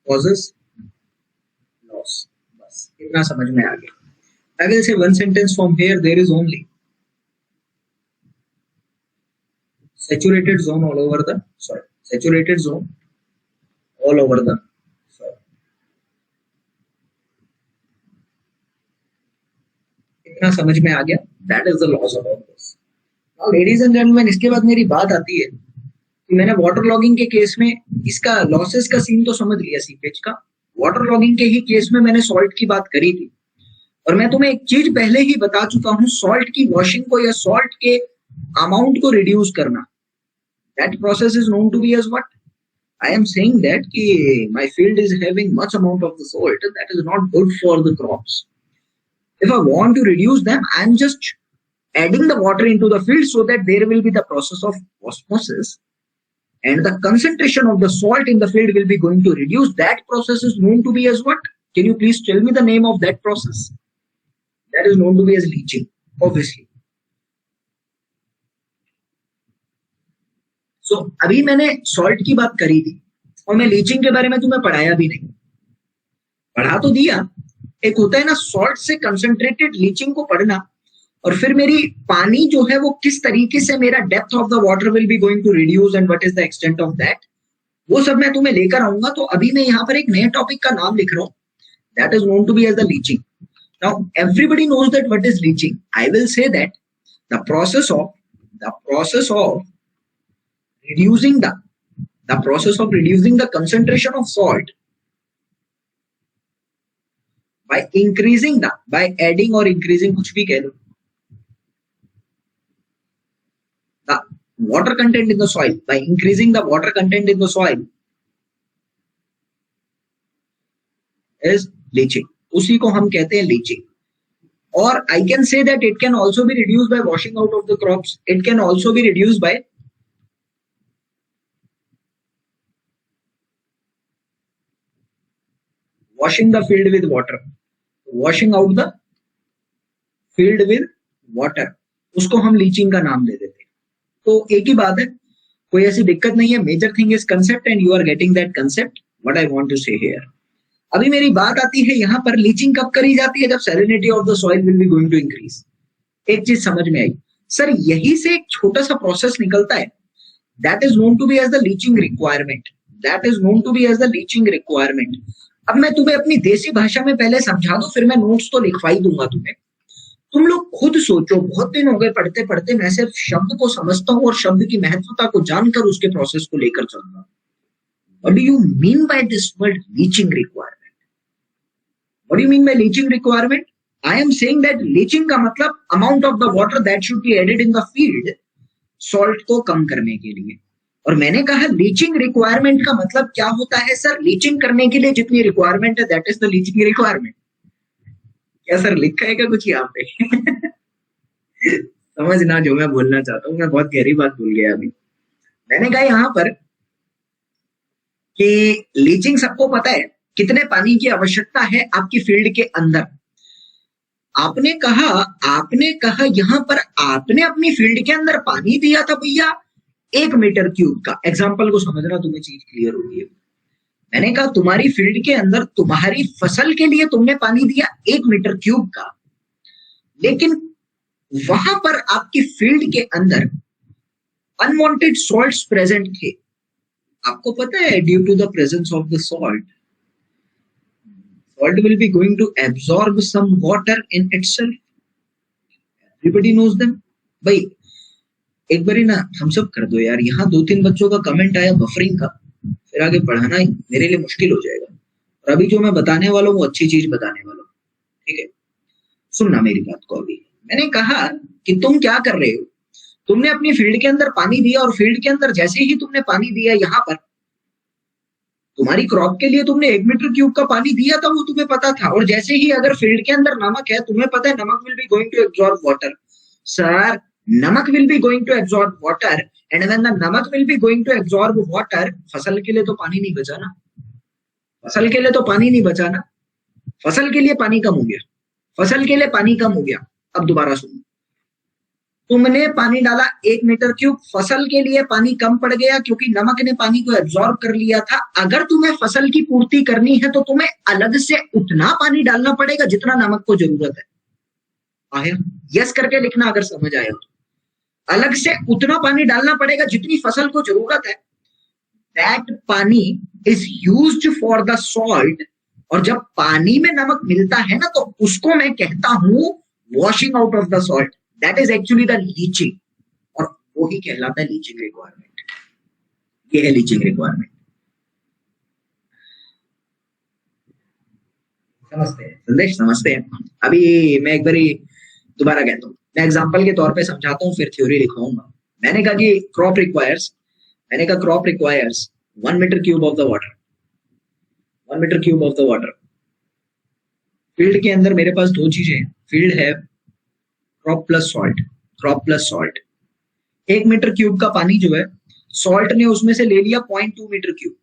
causes loss. बस इतना समझ में आ गया। I will say one sentence from here. There is only saturated zone all over the soil. Saturated zone all over the soil. इतना समझ में आ गया। That is the loss about this. Now, ladies and gentlemen, इसके बाद मेरी बात आती है कि मैंने वाटर लॉगिंग के केस में इसका लॉसेस का सीन तो समझ लिया सीपेज का। वाटर लॉगिंग के ही केस में मैंने सॉल्ट की बात करी थी और मैं तुम्हें एक चीज पहले ही बता चुका हूं, सॉल्ट की वॉशिंग को या सॉल्ट के अमाउंट को रिड्यूस करना, that process is known to be as what? I am saying that कि my field is having much amount of the salt, that is not good for the crops. If I want to reduce them, I am just adding the water into the field so that there will be the process of osmosis and the concentration of the salt in the field will be going to reduce. That process is known to be as what? Can you please tell me the name of that process? That is known to be as leaching, obviously. So अभी मैंने salt की बात करी थी और मैं leaching के बारे में तुम्हें पढ़ाया भी नहीं। पढ़ा तो दिया, एक होता है ना salt से concentrated लीचिंग को पढ़ना और फिर मेरी पानी जो है वो किस तरीके से मेरा depth of the water will be going to reduce and what is the extent of that, वो सब मैं तुम्हें लेकर आऊंगा। तो अभी मैं यहाँ पर एक नए टॉपिक का नाम लिख रहा हूँ, that is known to be as the leaching. Now everybody knows that what is leaching. I will say that the process of reducing the process of reducing the concentration of salt by increasing by adding or increasing, कुछ भी कह लो, the water content in the soil, by increasing the water content in the soil is leaching. उसी को हम कहते हैं leaching. और I can say that it can also be reduced by washing out of the crops. It can also be reduced by washing the field with water. Washing out the field with water, उसको हम leaching का नाम दे देते हैं। तो एक ही बात है, कोई ऐसी दिक्कत नहीं है। Major thing is concept and you are getting that concept what I want to say here. अभी मेरी बात आती है यहाँ पर लीचिंग कब करी जाती है, जब salinity of the soil will be going to increase. एक चीज समझ में आई सर, यही से एक छोटा सा प्रोसेस निकलता है, that is known to be as the leaching requirement. That is known to be as the leaching requirement. अब मैं तुम्हें अपनी देसी भाषा में पहले समझा दूं, फिर मैं नोट्स तो लिखवाई दूंगा तुम्हें। तुम लोग खुद सोचो, बहुत दिन हो गए पढ़ते पढ़ते, मैं सिर्फ शब्द को समझता हूँ और शब्द की महत्वता को जानकर उसके प्रोसेस को लेकर चल रहा हूँ। What do you mean by this word leaching requirement? What do you mean by leaching requirement? I am saying that leaching का मतलब amount of the water that should be added in the field, salt को कम करने के लिए। और मैंने कहा leaching requirement का मतलब क्या होता है सर, लीचिंग करने के लिए जितनी रिक्वायरमेंट है that is the leaching requirement. क्या सर लिखा है क्या कुछ यहाँ पे? समझना जो मैं बोलना चाहता हूँ, मैं बहुत गहरी बात भूल गया अभी। मैंने कहा यहाँ पर कि लीचिंग सबको पता है कितने पानी की आवश्यकता है आपकी फील्ड के अंदर। आपने कहा यहाँ पर आपने अपनी फील्ड के अंदर पानी दिया था भैया 1 मीटर क्यूब का। एग्जाम्पल को समझना, तुम्हें चीज क्लियर होगी। मैंने कहा तुम्हारी फील्ड के अंदर तुम्हारी फसल के लिए तुमने पानी दिया 1 मीटर क्यूब का, लेकिन वहां पर आपकी फील्ड के अंदर अनवांटेड सॉल्ट्स प्रेजेंट थे। आपको पता है due to the presence of the salt will be going to absorb some water in itself. Everybody knows them. भाई एक बारी ना हम सब कर दो यार, यहाँ 2-3 बच्चों का कमेंट आया बफरिंग का, फिर आगे पढ़ाना मेरे लिए मुश्किल हो जाएगा। और अभी जो मैं बताने वाला हूँ वो अच्छी चीज बताने वाला हूँ, ठीक है? सुनना मेरी बात को। अभी मैंने कहा कि तुम क्या कर रहे हो, तुमने अपनी फील्ड के अंदर पानी दिया और फील्ड के अंदर जैसे ही तुमने पानी दिया, यहाँ पर तुम्हारी क्रॉप के लिए तुमने 1 मीटर क्यूब का पानी दिया था, वो तुम्हें पता था। और जैसे ही अगर फील्ड के अंदर नमक है, तुम्हें पता है नमक will be going to absorb water. Sir नमक will be going to absorb water and when the नमक will be going to absorb water, फसल के लिए तो पानी नहीं बचा ना, फसल के लिए तो पानी नहीं बचा ना, फसल के लिए पानी कम हो गया, फसल के लिए पानी कम हो गया। अब दोबारा सुनो, तुमने पानी डाला 1 मीटर क्यूब, फसल के लिए पानी कम पड़ गया क्योंकि नमक ने पानी को एब्जॉर्ब कर लिया था। अगर तुम्हें फसल की पूर्ति करनी है तो तुम्हें अलग से उतना पानी डालना पड़ेगा जितना नमक को जरूरत है। आया? यस करके लिखना अगर समझ आया तो। अलग से उतना पानी डालना पड़ेगा जितनी फसल को जरूरत है। दैट पानी is used for the salt. और जब पानी में नमक मिलता है ना, तो उसको मैं कहता हूं washing out of the salt. That is actually the leaching, और वो ही कहलाता है लीचिंग रिक्वायरमेंट। ये है लीचिंग रिक्वायरमेंट। समझते हैं संदेश, समझते हैं। अभी मैं एक बार दोबारा कहता हूँ, मैं एग्जांपल के तौर पे समझाता हूँ, फिर थ्योरी लिखवाऊंगा। मैंने कहा कि crop requires 1 metre cube of the water, 1 metre cube of the water. Field के अंदर मेरे पास 2 चीजें हैं। फील्ड है crop plus salt. 1 metre cube का पानी जो है, सॉल्ट ने उसमें से ले लिया 0.2 मीटर क्यूब,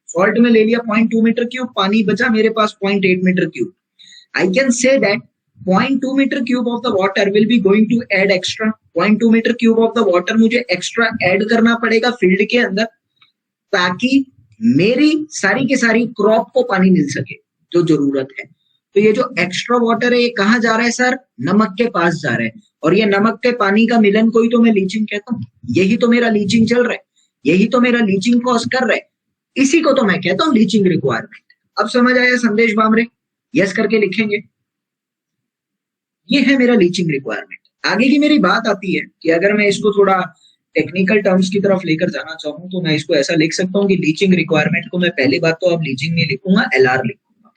सॉल्ट में ले लिया 0.2 मीटर क्यूब, पानी बचा मेरे पास 0.8 metre cube. I can say that 0.2 metre cube of the water will be going to add extra. 0.2 metre cube of the water मुझे एक्स्ट्रा ऐड करना पड़ेगा फील्ड के अंदर, ताकि मेरी सारी की सारी क्रॉप को पानी मिल सके जो जरूरत है। तो ये जो एक्स्ट्रा वाटर है ये कहाँ जा रहा है सर? नमक के पास जा रहा है, और ये नमक के पानी का मिलन को ही तो मैं लीचिंग कहता हूँ। यही तो मेरा लीचिंग चल रहा है, यही तो मेरा लीचिंग कॉज कर रहा है, इसी को तो मैं कहता हूँ लीचिंग रिक्वायरमेंट। अब समझ आया संदेश बामरे? यस करके लिखेंगे। ये है मेरा लीचिंग रिक्वायरमेंट। आगे की मेरी बात आती है कि अगर मैं इसको थोड़ा टेक्निकल टर्म्स की तरफ लेकर जाना चाहूँ तो मैं इसको ऐसा लिख सकता हूँ कि लीचिंग रिक्वायरमेंट को मैं पहली बात तो अब लीचिंग नहीं लिखूंगा, एलआर लिखूंगा।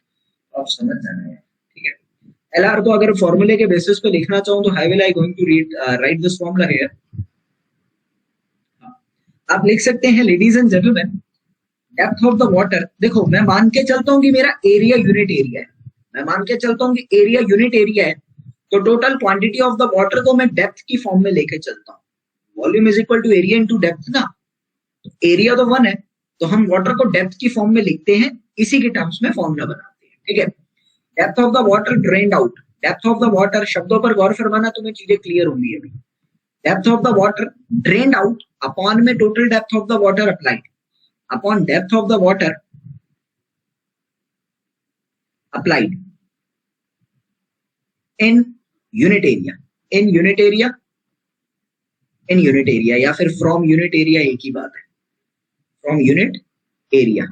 आप समझ जाना है, ठीक है। एलआर तो अगर फॉर्मूले के बेसिस पे लिखना चाहूँ तो how will I going to write this formula here? आप लिख सकते हैं ladies and gentleman, depth of the water. देखो मैं मान के चलता हूँ कि मेरा एरिया यूनिट एरिया है, मैं मान के चलता हूँ कि एरिया यूनिट एरिया है, तो total quantity of the water को मैं डेप्थ की फॉर्म में लेके चलता हूँ। Volume is equal to area into depth ना, तो एरिया तो 1 है, तो हम वाटर को डेप्थ की फॉर्म में लिखते हैं, इसी के टर्म्स में फॉर्मूला बनाते हैं, ठीक है। Depth of the water drained out, depth of the water, शब्दों पर गौर फरमाना, तुम्हें चीजें क्लियर होंगी अभी। Depth of the water drained out upon में total depth of the water applied, upon depth of the water applied in unit area, in unit area, in unit area, या फिर फ्रॉम यूनिट एरिया, एक ही बात है, from unit area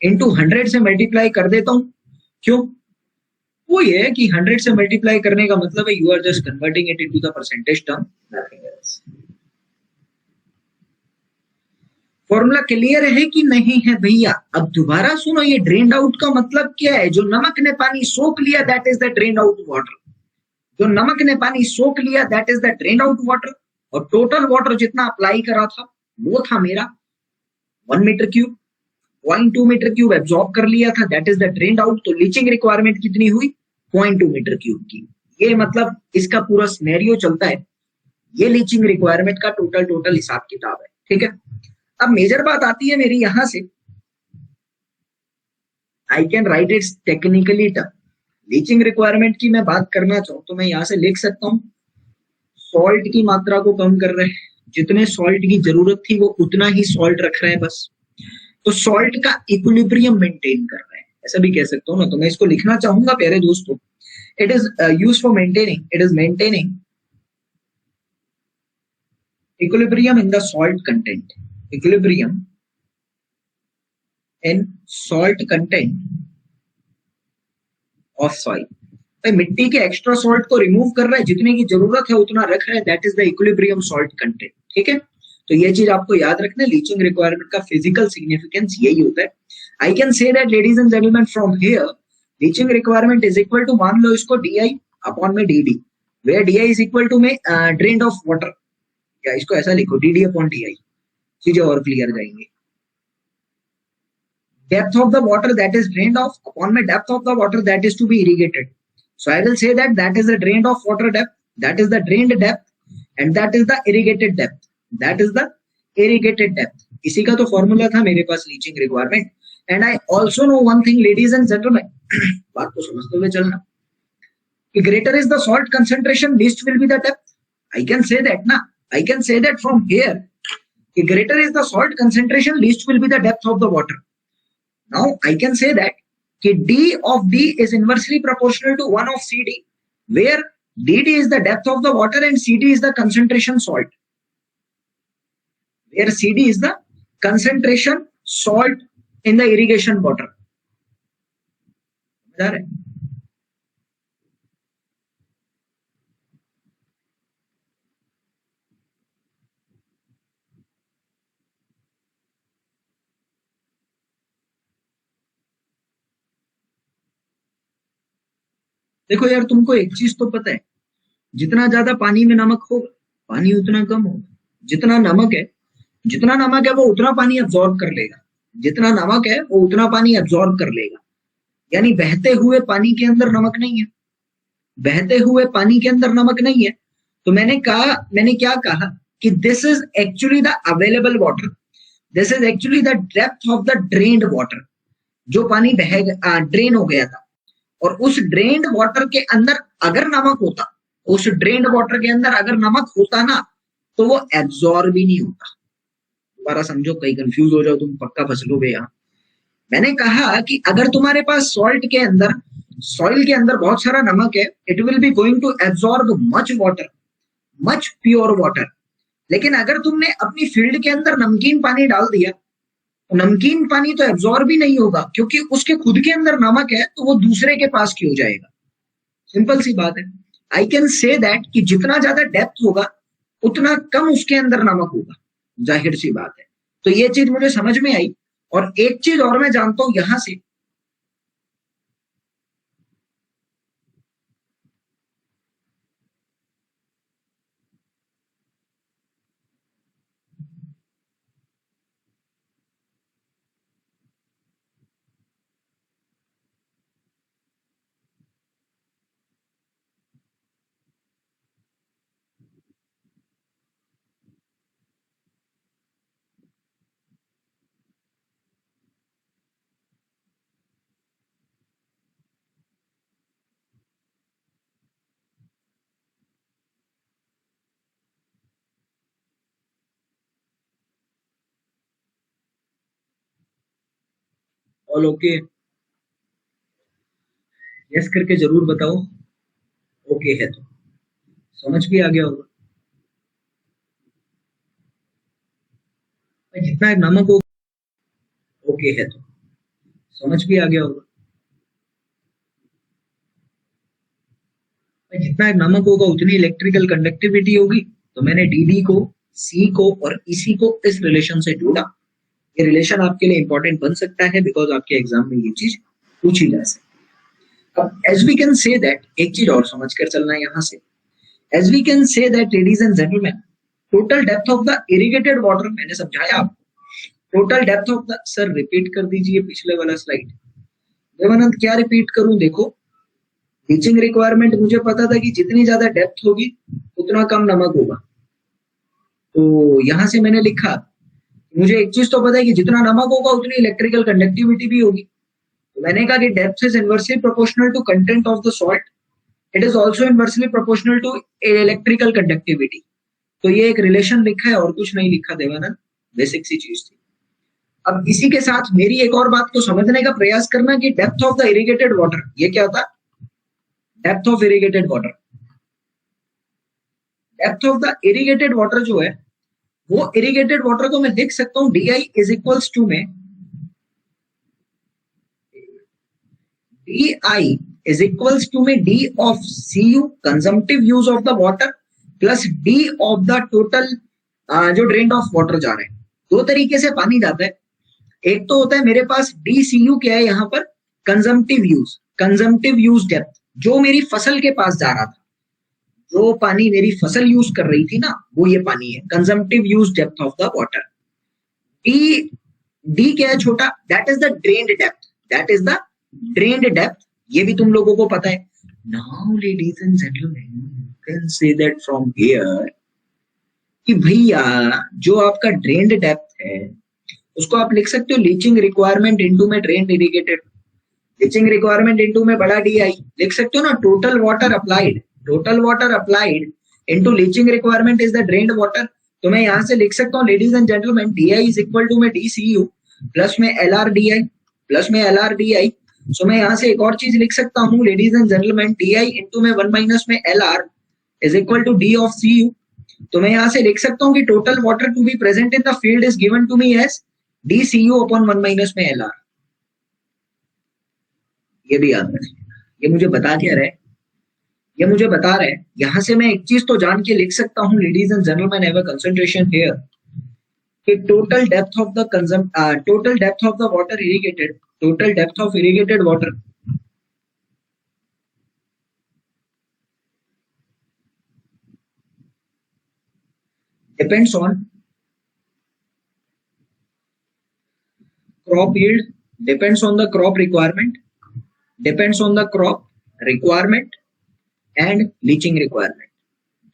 into 100 से multiply कर देता हूं। क्यों? वो ये है कि 100 से मल्टीप्लाई करने का मतलब है you are just converting it into the percentage term, nothing else. Formula clear है कि नहीं है भैया? अब दोबारा सुनो, ये ड्रेन्ड आउट का मतलब क्या है? जो नमक ने पानी सोख लिया that is the drained out water, जो नमक ने पानी सोख लिया that is the drained out water, और टोटल वाटर जितना अप्लाई करा था वो था मेरा 1 metre cube, 0.2 metre cube absorb कर लिया था, that is the drained out. तो लीचिंग रिक्वायरमेंट कितनी हुई? 0.2 मीटर क्यूब की। ये मतलब इसका पूरा सिनेरियो चलता है, ये लीचिंग रिक्वायरमेंट का टोटल हिसाब किताब है, ठीक है। अब मेजर बात आती है मेरी यहां से, I can write it's technically term. Leaching requirement की मैं बात करना चाहूँ तो मैं यहां से लिख सकता हूँ सॉल्ट की मात्रा को कम कर रहे हैं, जितने सॉल्ट की जरूरत थी वो उतना ही सॉल्ट रख रहे हैं बस, तो सॉल्ट का इक्विलिब्रियम मेंटेन कर रहे हैं, ऐसा भी कह सकता हूँ ना। तो मैं इसको लिखना चाहूंगा प्यारे दोस्तों, it is used for maintaining, it is maintaining equilibrium in the salt content, equilibrium in salt content of soil. भाई मिट्टी के एक्स्ट्रा सॉल्ट को रिमूव कर रहा है, जितने की जरूरत है उतना रख रहा है, that is the equilibrium salt content, ठीक है। तो ये चीज आपको याद रखना है, लीचिंग रिक्वायरमेंट का फिजिकल सिग्निफिकेंस यही होता है। I can say that ladies and gentleman from here leaching requirement is equal to, मान लो इसको डी आई अपॉन में D D, where D I is equal to में ड्रेन्ड ऑफ वाटर, या इसको ऐसा लिखो D D upon D I, चीजें और क्लियर जाएंगी। Depth of the water that is drained off upon my depth of the water that is to be irrigated. So I will say that is the drained off water depth, that is the drained depth, and that is the irrigated depth. That is the irrigated depth. इसी का तो formula था मेरे पास leaching requirement. And I also know one thing ladies and gentleman, बात को समझते हुए चलना, कि greater is the salt concentration, least will be the depth. I can say that ना, I can say that from here, कि greater is the salt concentration, least will be the depth of the water. Now I can say that कि D of D is inversely proportional to 1 of CD, where DD is the depth of the water and CD is the concentration salt. Where CD is the concentration salt in the irrigation water. समझ आ रहा है? देखो यार, तुमको एक चीज तो पता है, जितना ज्यादा पानी में नमक होगा पानी उतना कम होगा, जितना नमक है वो उतना पानी अब्जॉर्ब कर लेगा, जितना नमक है वो उतना पानी अब्जॉर्ब कर लेगा। यानी बहते हुए पानी के अंदर नमक नहीं है, बहते हुए पानी के अंदर नमक नहीं है। तो मैंने क्या कहा कि this is actually the available water, this is actually the depth of the drained water, जो पानी ड्रेन हो गया था। और उस ड्रेन्ड वाटर के अंदर अगर नमक होता, उस ड्रेन्ड वाटर के अंदर अगर नमक होता ना, तो वो एब्जॉर्ब ही नहीं होता। दोबारा समझो, कहीं कंफ्यूज हो जाओ तुम, पक्का फंस लोगे यहाँ। मैंने कहा कि अगर तुम्हारे पास सॉल्ट के अंदर सॉइल के अंदर बहुत सारा नमक है, it will be going to absorb much water, much pure water. लेकिन अगर तुमने अपनी फील्ड के अंदर नमकीन पानी डाल दिया, तो नमकीन पानी तो एब्जॉर्ब भी नहीं होगा, क्योंकि उसके खुद के अंदर नमक है, तो वो दूसरे के पास क्यों जाएगा। सिंपल सी बात है। आई कैन से दैट कि जितना ज्यादा डेप्थ होगा उतना कम उसके अंदर नमक होगा, जाहिर सी बात है। तो ये चीज मुझे समझ में आई। और एक चीज और मैं जानता हूं यहां से, ऑल ओके, यस करके जरूर बताओ ओके है तो, समझ भी आ गया होगा। जितना नमक हो, ओके है तो, समझ भी आ गया होगा। जितना नमक होगा उतनी इलेक्ट्रिकल कंडक्टिविटी होगी। तो मैंने डीबी को, सी को और इसी को इस रिलेशन से जोड़ा। ये रिलेशन आपके लिए इंपॉर्टेंट बन सकता है, बिकॉज आपके एग्जाम में ये चीज पूछी जा सकती है। अब as we can say that, एक चीज और समझ कर चलना है यहां से। As we can say that ladies and gentleman, total depth of the irrigated water, मैंने समझाया आपको, total depth of the, sir repeat कर दीजिए पिछले वाला स्लाइड। देवानंद क्या रिपीट करूं, देखो टीचिंग रिक्वायरमेंट मुझे पता था कि जितनी ज्यादा डेप्थ होगी उतना कम नमक होगा। तो यहां से मैंने लिखा, मुझे एक चीज तो पता है कि जितना नमक होगा उतनी इलेक्ट्रिकल कंडक्टिविटी भी होगी। तो मैंने कहा कि depth is inversely proportional to content of the salt, it is also inversely proportional to electrical conductivity. तो ये एक रिलेशन लिखा है और कुछ नहीं लिखा देवानंद, बेसिक सी चीज थी। अब इसी के साथ मेरी एक और बात को समझने का प्रयास करना कि depth of the irrigated water, ये क्या था, depth of irrigated water. Depth of the irrigated water जो है, वो इरिगेटेड वाटर को मैं लिख सकता हूं D I is equals to में, D I is equals to में D of C U consumptive use of the water plus D of the total जो ड्रेन ऑफ वाटर जा रहे हैं। दो तरीके से पानी जाता है। एक तो होता है मेरे पास डी सी यू, क्या है यहाँ पर, कंजम्पटिव यूज डेप्थ, जो मेरी फसल के पास जा रहा था, जो पानी मेरी फसल यूज कर रही थी ना, वो ये पानी है, consumptive use depth of the water. D, D क्या है छोटा, that is the drained depth, that is the drained depth, ये भी तुम लोगों को पता है। Now ladies and gentleman, you can say that from here कि भैया जो आपका ड्रेन्ड डेप्थ है उसको आप लिख सकते हो लीचिंग रिक्वायरमेंट इनटू में drained irrigated, leaching requirement into में बड़ा डी आई लिख सकते हो ना, total water applied, total water applied into leaching requirement is the drained water. तो मैं यहां से लिख सकता हूँ ladies and gentleman, D I is equal to में डी सी यू प्लस में L R D I, plus में L R D I. So मैं यहां से एक और चीज लिख सकता हूँ ladies and gentleman, D I into में 1 माइनस में L R is equal to D of C U. तो मैं यहां से लिख सकता हूँ कि total water to be present in the field is given to me as D C U upon 1 minus में एल आर। ये भी याद रखिएगा, ये मुझे बता क्या रहा है, ये मुझे बता रहा है, यहां से मैं एक चीज तो जान के लिख सकता हूँ ladies and gentleman, have a concentration here, कि total depth of the total depth of the water irrigated, total depth of irrigated water depends on crop yield, depends on the crop requirement, depends on the crop requirement and leaching requirement,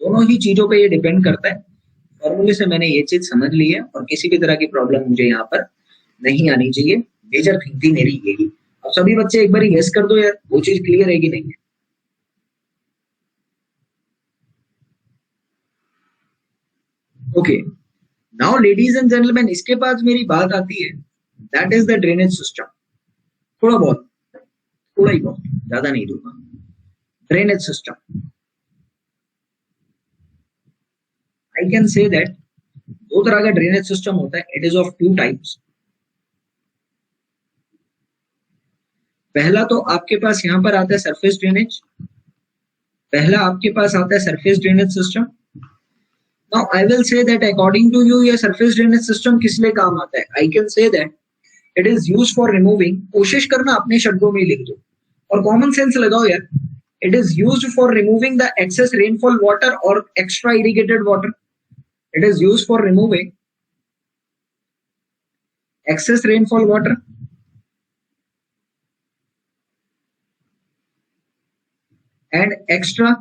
दोनों ही चीजों पे ये depend करता है। फॉर्मूले से मैंने ये चीज समझ ली है और किसी भी तरह की प्रॉब्लम मुझे यहाँ पर नहीं आनी चाहिए। मेजर थिंकिंग मेरी यही। अब सभी बच्चे एक बार यस कर दो यार, वो चीज क्लियर है कि नहीं है। Okay, now ladies and gentleman, इसके बाद मेरी बात आती है that is the drainage system. थोड़ा बहुत, थोड़ा ही बहुत ज्यादा नहीं दूंगा। Drainage system, I can say that दो तरह का ड्रेनेज सिस्टम होता है। It is of two types. पहला तो आपके पास यहां पर आता है सरफेस ड्रेनेज। पहला आपके पास आता है surface drainage system. Now I will say that according to you ये सरफेस ड्रेनेज सिस्टम किस लिए काम आता है। I can say that it is used for removing, कोशिश करना अपने शब्दों में लिख दो और कॉमन सेंस लगाओ यार। It is used for removing the excess rainfall water और extra irrigated water. It is used for removing excess rainfall water and extra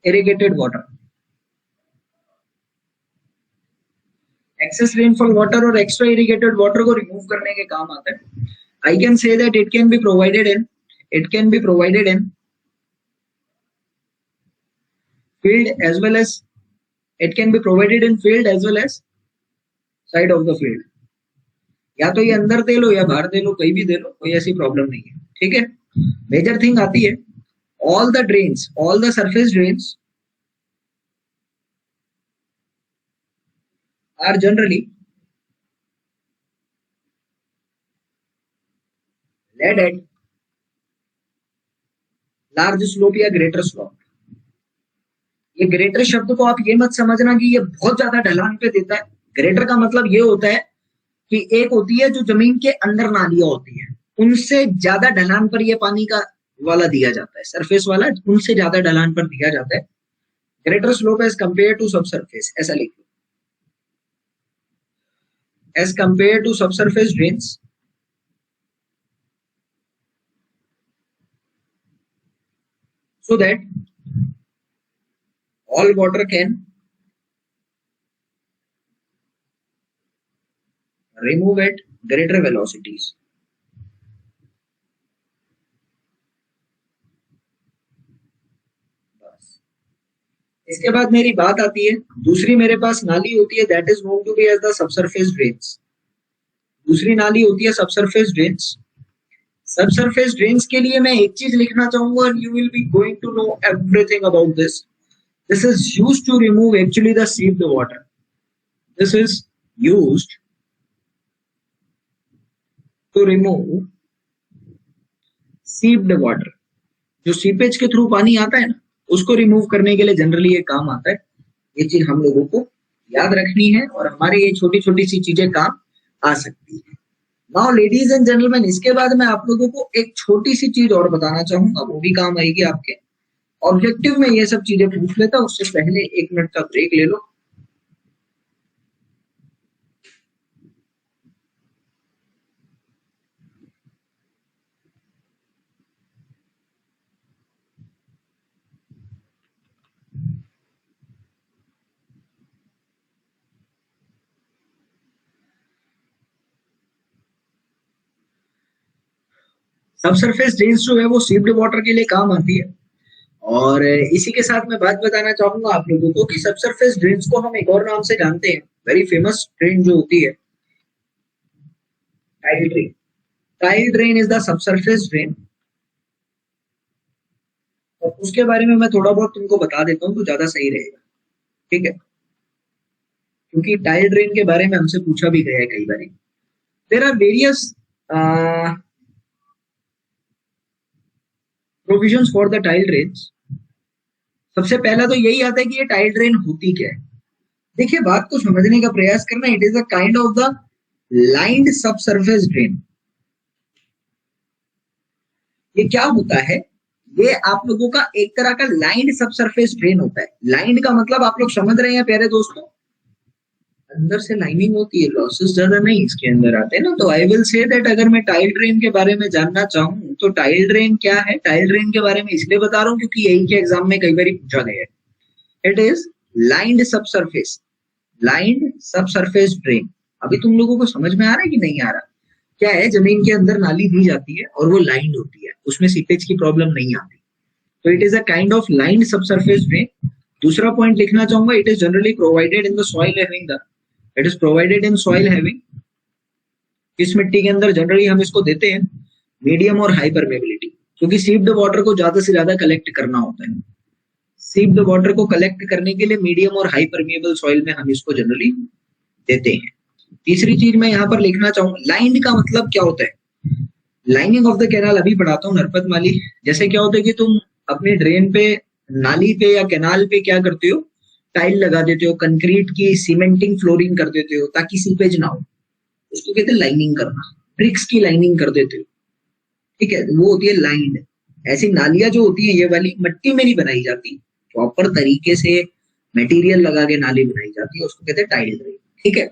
irrigated water. Excess rainfall water और extra irrigated water को remove करने के काम आता है। I can say that it can be provided in field as well as side of the field. या तो ये अंदर दे लो या बाहर दे लो, कहीं भी दे लो, कोई ऐसी प्रॉब्लम नहीं है। ठीक है। मेजर थिंग आती है, all the surface drains are generally laid at large slope या greater slope। ये ग्रेटर शब्द को आप ये मत समझना कि ये बहुत ज्यादा ढलान पे देता है। ग्रेटर का मतलब ये होता है कि एक होती है जो जमीन के अंदर नालियां होती है, उनसे ज्यादा ढलान पर ये पानी का वाला दिया जाता है, सरफेस वाला उनसे ज्यादा ढलान पर दिया जाता है। Greater slope as compare to subsurface, ऐसा लिख लो, as compare to subsurface drains so that all water can remove at greater velocities। बस इसके बाद मेरी बात आती है, दूसरी मेरे पास नाली होती है, that is known to be as the subsurface drains. दूसरी नाली होती है सबसरफेस ड्रेन्स। सबसरफेस ड्रेन्स के लिए मैं एक चीज लिखना चाहूंगा, you will be going to know everything about this. This is used to remove actually the seeped water. This is used to remove seeped water. जो सीपेज के थ्रू पानी आता है ना, उसको रिमूव करने के लिए जनरली ये काम आता है। ये चीज हम लोगों को याद रखनी है और हमारे ये छोटी छोटी सी चीजें काम आ सकती है। नाउ लेडीज एंड जेंटलमैन, इसके बाद मैं आप लोगों को एक छोटी सी चीज और बताना चाहूंगा, वो भी काम आएगी आपके। ऑब्जेक्टिव में ये सब चीजें पूछ लेता, उससे पहले 1 मिनट का ब्रेक ले लो। सबसरफेस ड्रेन्स जो है वो सीप्ड वाटर के लिए काम आती है। और इसी के साथ मैं बात बताना चाहूंगा आप लोगों को कि सबसरफेस ड्रेन्स को हम एक और नाम से जानते हैं। वेरी फेमस ड्रेन जो होती है tile drain. Tile drain is the subsurface drain. और उसके बारे में मैं थोड़ा बहुत तुमको बता देता हूँ तो ज्यादा सही रहेगा। ठीक है, क्योंकि टाइल ड्रेन के बारे में हमसे पूछा भी गया है कई बार। There are various provisions for the tile drains. सबसे पहला तो यही आता है कि ये टाइल ड्रेन होती क्या है। देखिए, बात को समझने का प्रयास करना। It is a kind of the lined subsurface drain. ये क्या होता है, ये आप लोगों का एक तरह का लाइंड सबसरफेस ड्रेन होता है। लाइंड का मतलब आप लोग समझ रहे हैं प्यारे दोस्तों, अंदर से लाइनिंग होती है, लॉसेस ज्यादा नहीं इसके अंदर आते हैं ना। तो आई विल से दैट अगर मैं टाइल ड्रेन के बारे में जानना चाहूँ तो टाइल ड्रेन क्या है। टाइल ड्रेन के बारे में इसलिए बता रहा हूँ क्योंकि यही के एग्जाम में कई बार पूछा गया है। It is lined subsurface, lined subsurface drain. अभी तुम लोगों को समझ में आ रहा है कि नहीं आ रहा? क्या है, जमीन के अंदर नाली दी जाती है और वो लाइंड होती है, उसमें सीपेज की प्रॉब्लम नहीं आती। तो it is a kind of lined subsurface drain. दूसरा पॉइंट लिखना चाहूंगा, it is generally provided in the soil having the, it is provided in soil having, इस मिट्टी के अंदर जनरली हम इसको देते हैं मीडियम और हाई परमेबिलिटी। क्योंकि सीप्ड वाटर को ज्यादा से ज्यादा कलेक्ट करना होता है। सीप्ड वाटर को कलेक्ट करने के लिए मीडियम और हाई परमिएबल सॉइल में हम इसको जनरली देते हैं। तीसरी चीज मैं यहाँ पर लिखना चाहूँ, लाइंड का मतलब क्या होता है? लाइनिंग ऑफ द कैनाल अभी पढ़ाता हूँ नरपत माली। जैसे क्या होता है कि तुम अपने ड्रेन पे, नाली पे या कैनाल पे क्या करते हो, टाइल लगा देते हो, कंक्रीट की सीमेंटिंग फ्लोरिंग कर देते हो ताकि सीपेज ना हो, उसको कहते हैं लाइनिंग करना। ब्रिक्स की लाइनिंग कर देते हो, ठीक है, वो होती है लाइंड। ऐसी नालियां जो होती है ये वाली मिट्टी में नहीं बनाई जाती, प्रॉपर तरीके से मटेरियल लगा के नाली बनाई जाती है, उसको कहते हैं टाइल ड्रेन। ठीक है,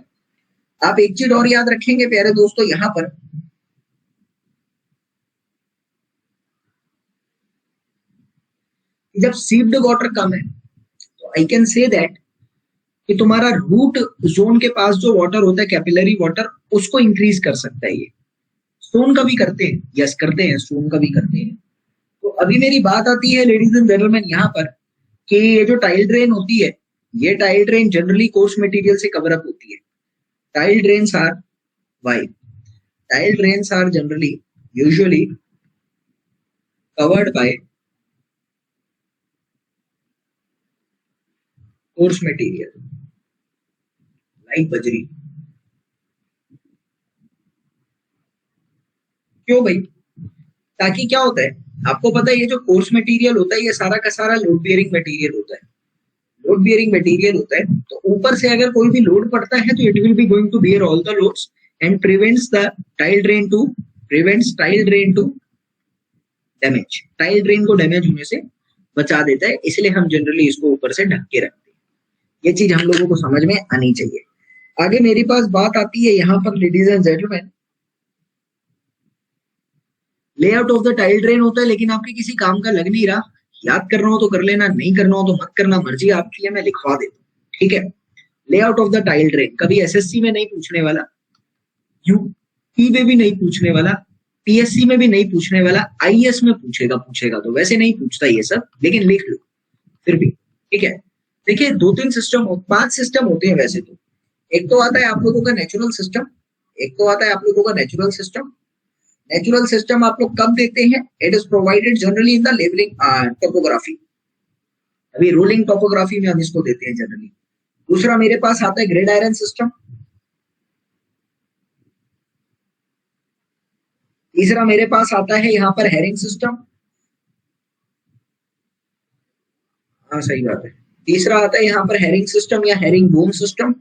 आप एक चीज और याद रखेंगे प्यारे दोस्तों, यहाँ पर जब सीप्ड वाटर कम है तो आई कैन से दैट कि तुम्हारा रूट जोन के पास जो वाटर होता है, कैपिलरी वाटर, उसको इंक्रीज कर सकता है। ये स्टोन का भी करते हैं, यस करते हैं, स्टोन का भी करते हैं। तो अभी मेरी बात आती है लेडीज एंड जेंटलमैन यहाँ पर कि ये जो टाइल ड्रेन होती है, ये tile drain generally coarse material से कवर अप होती है। Tile drains are wide, tile drains are generally usually covered by coarse material like बजरी। क्यों भाई? ताकि क्या होता है, आपको पता है ये जो कोर्स मटेरियल होता है ये सारा का सारा लोड बियरिंग मटेरियल होता है। लोड बियरिंग मटेरियल होता है तो ऊपर से अगर कोई भी लोड पड़ता है तो it will be going to bear all the loads and prevents tile drain to damage. Tile drain को डैमेज होने से बचा देता है, इसलिए हम जनरली इसको ऊपर से ढक के रखते हैं। ये चीज हम लोगों को समझ में आनी चाहिए। आगे मेरे पास बात आती है यहाँ पर ladies and gentleman, layout of the tile drain होता है, लेकिन आपके किसी काम का लग नहीं रहा, याद करना हो तो कर लेना, नहीं करना हो तो मत करना, मर्जी आपकी है, मैं लिखवा देता हूँ। ठीक है, layout of the tile drain कभी एसएससी में नहीं पूछने वाला, यूपी में भी नहीं पूछने वाला, पीएससी में भी नहीं पूछने वाला, आईएएस में पूछेगा तो वैसे नहीं पूछता ये सब, लेकिन लिख लो फिर भी। ठीक है, देखिए 2-3 सिस्टम, 5 सिस्टम होते हैं वैसे तो। एक तो आता है आप लोगों का नेचुरल सिस्टम, नेचुरल सिस्टम आप लोग कब देखते हैं? It is provided generally in the levelling topography. अभी रोलिंग टोपोग्राफी में हम इसको देते हैं जनरली। दूसरा मेरे पास आता है ग्रिड आयरन सिस्टम। तीसरा मेरे पास आता है यहाँ पर हेरिंग सिस्टम। हाँ सही बात है, तीसरा आता है यहाँ पर हेरिंग सिस्टम या हेरिंग बोन सिस्टम।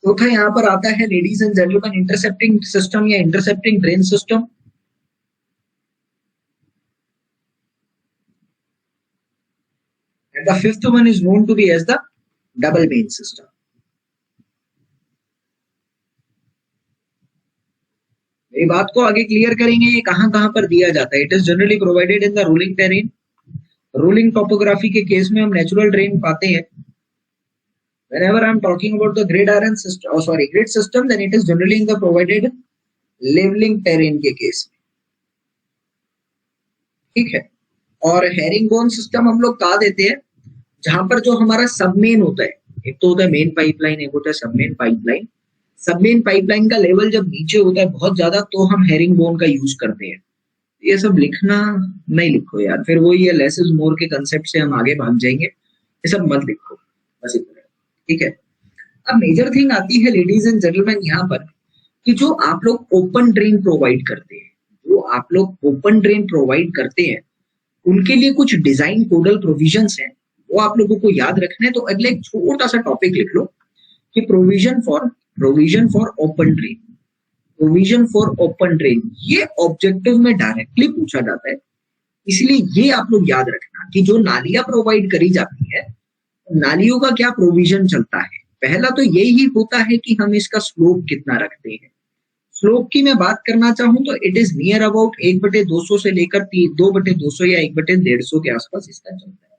चौथा यहाँ पर आता है ladies and gentleman intercepting system या intercepting drain system. And the fifth one is known to be as the double main system. मेरी बात को आगे क्लियर करेंगे, ये कहां पर दिया जाता है। It is generally provided in the rolling terrain. Rolling topography के केस में हम नेचुरल ड्रेन पाते हैं। Whenever I am talking about the grid iron system, grid system, then it is generally in the provided leveling terrain के case में। ठीक है, और हेरिंग बोन सिस्टम हम लोग कहा देते हैं जहां पर जो हमारा सबमेन होता है, एक तो होता है मेन पाइपलाइन, एक होता है सबमेन पाइपलाइन। सबमेन पाइपलाइन का लेवल जब नीचे होता है बहुत ज्यादा तो हम हेरिंग बोन का यूज करते हैं। ये सब लिखना नहीं लिखो यार, फिर वो ये लेस इज मोर के कंसेप्ट से हम आगे भाग जाएंगे, ये सब मत लिखो बस इतना। ठीक है, अब मेजर थिंग आती है लेडीज एंड जेंटलमैन यहाँ पर कि जो आप लोग ओपन ड्रेन प्रोवाइड करते हैं, उनके लिए कुछ डिजाइन कोडल प्रोविजंस हैं, वो आप लोगों को याद रखना है। तो अगले एक छोटा सा टॉपिक लिख लो कि प्रोविजन फॉर ओपन ड्रेन, ये ऑब्जेक्टिव में डायरेक्टली पूछा जाता है। इसलिए ये आप लोग याद रखना कि जो नालियां प्रोवाइड करी जाती है, नालियों का क्या प्रोविजन चलता है। पहला तो यही होता है कि हम इसका स्लोप कितना रखते हैं। स्लोप की मैं बात करना चाहूं तो इट इज नियर अबाउट 1/200 से लेकर 2/200 या 1/150 के आसपास इसका चलता है।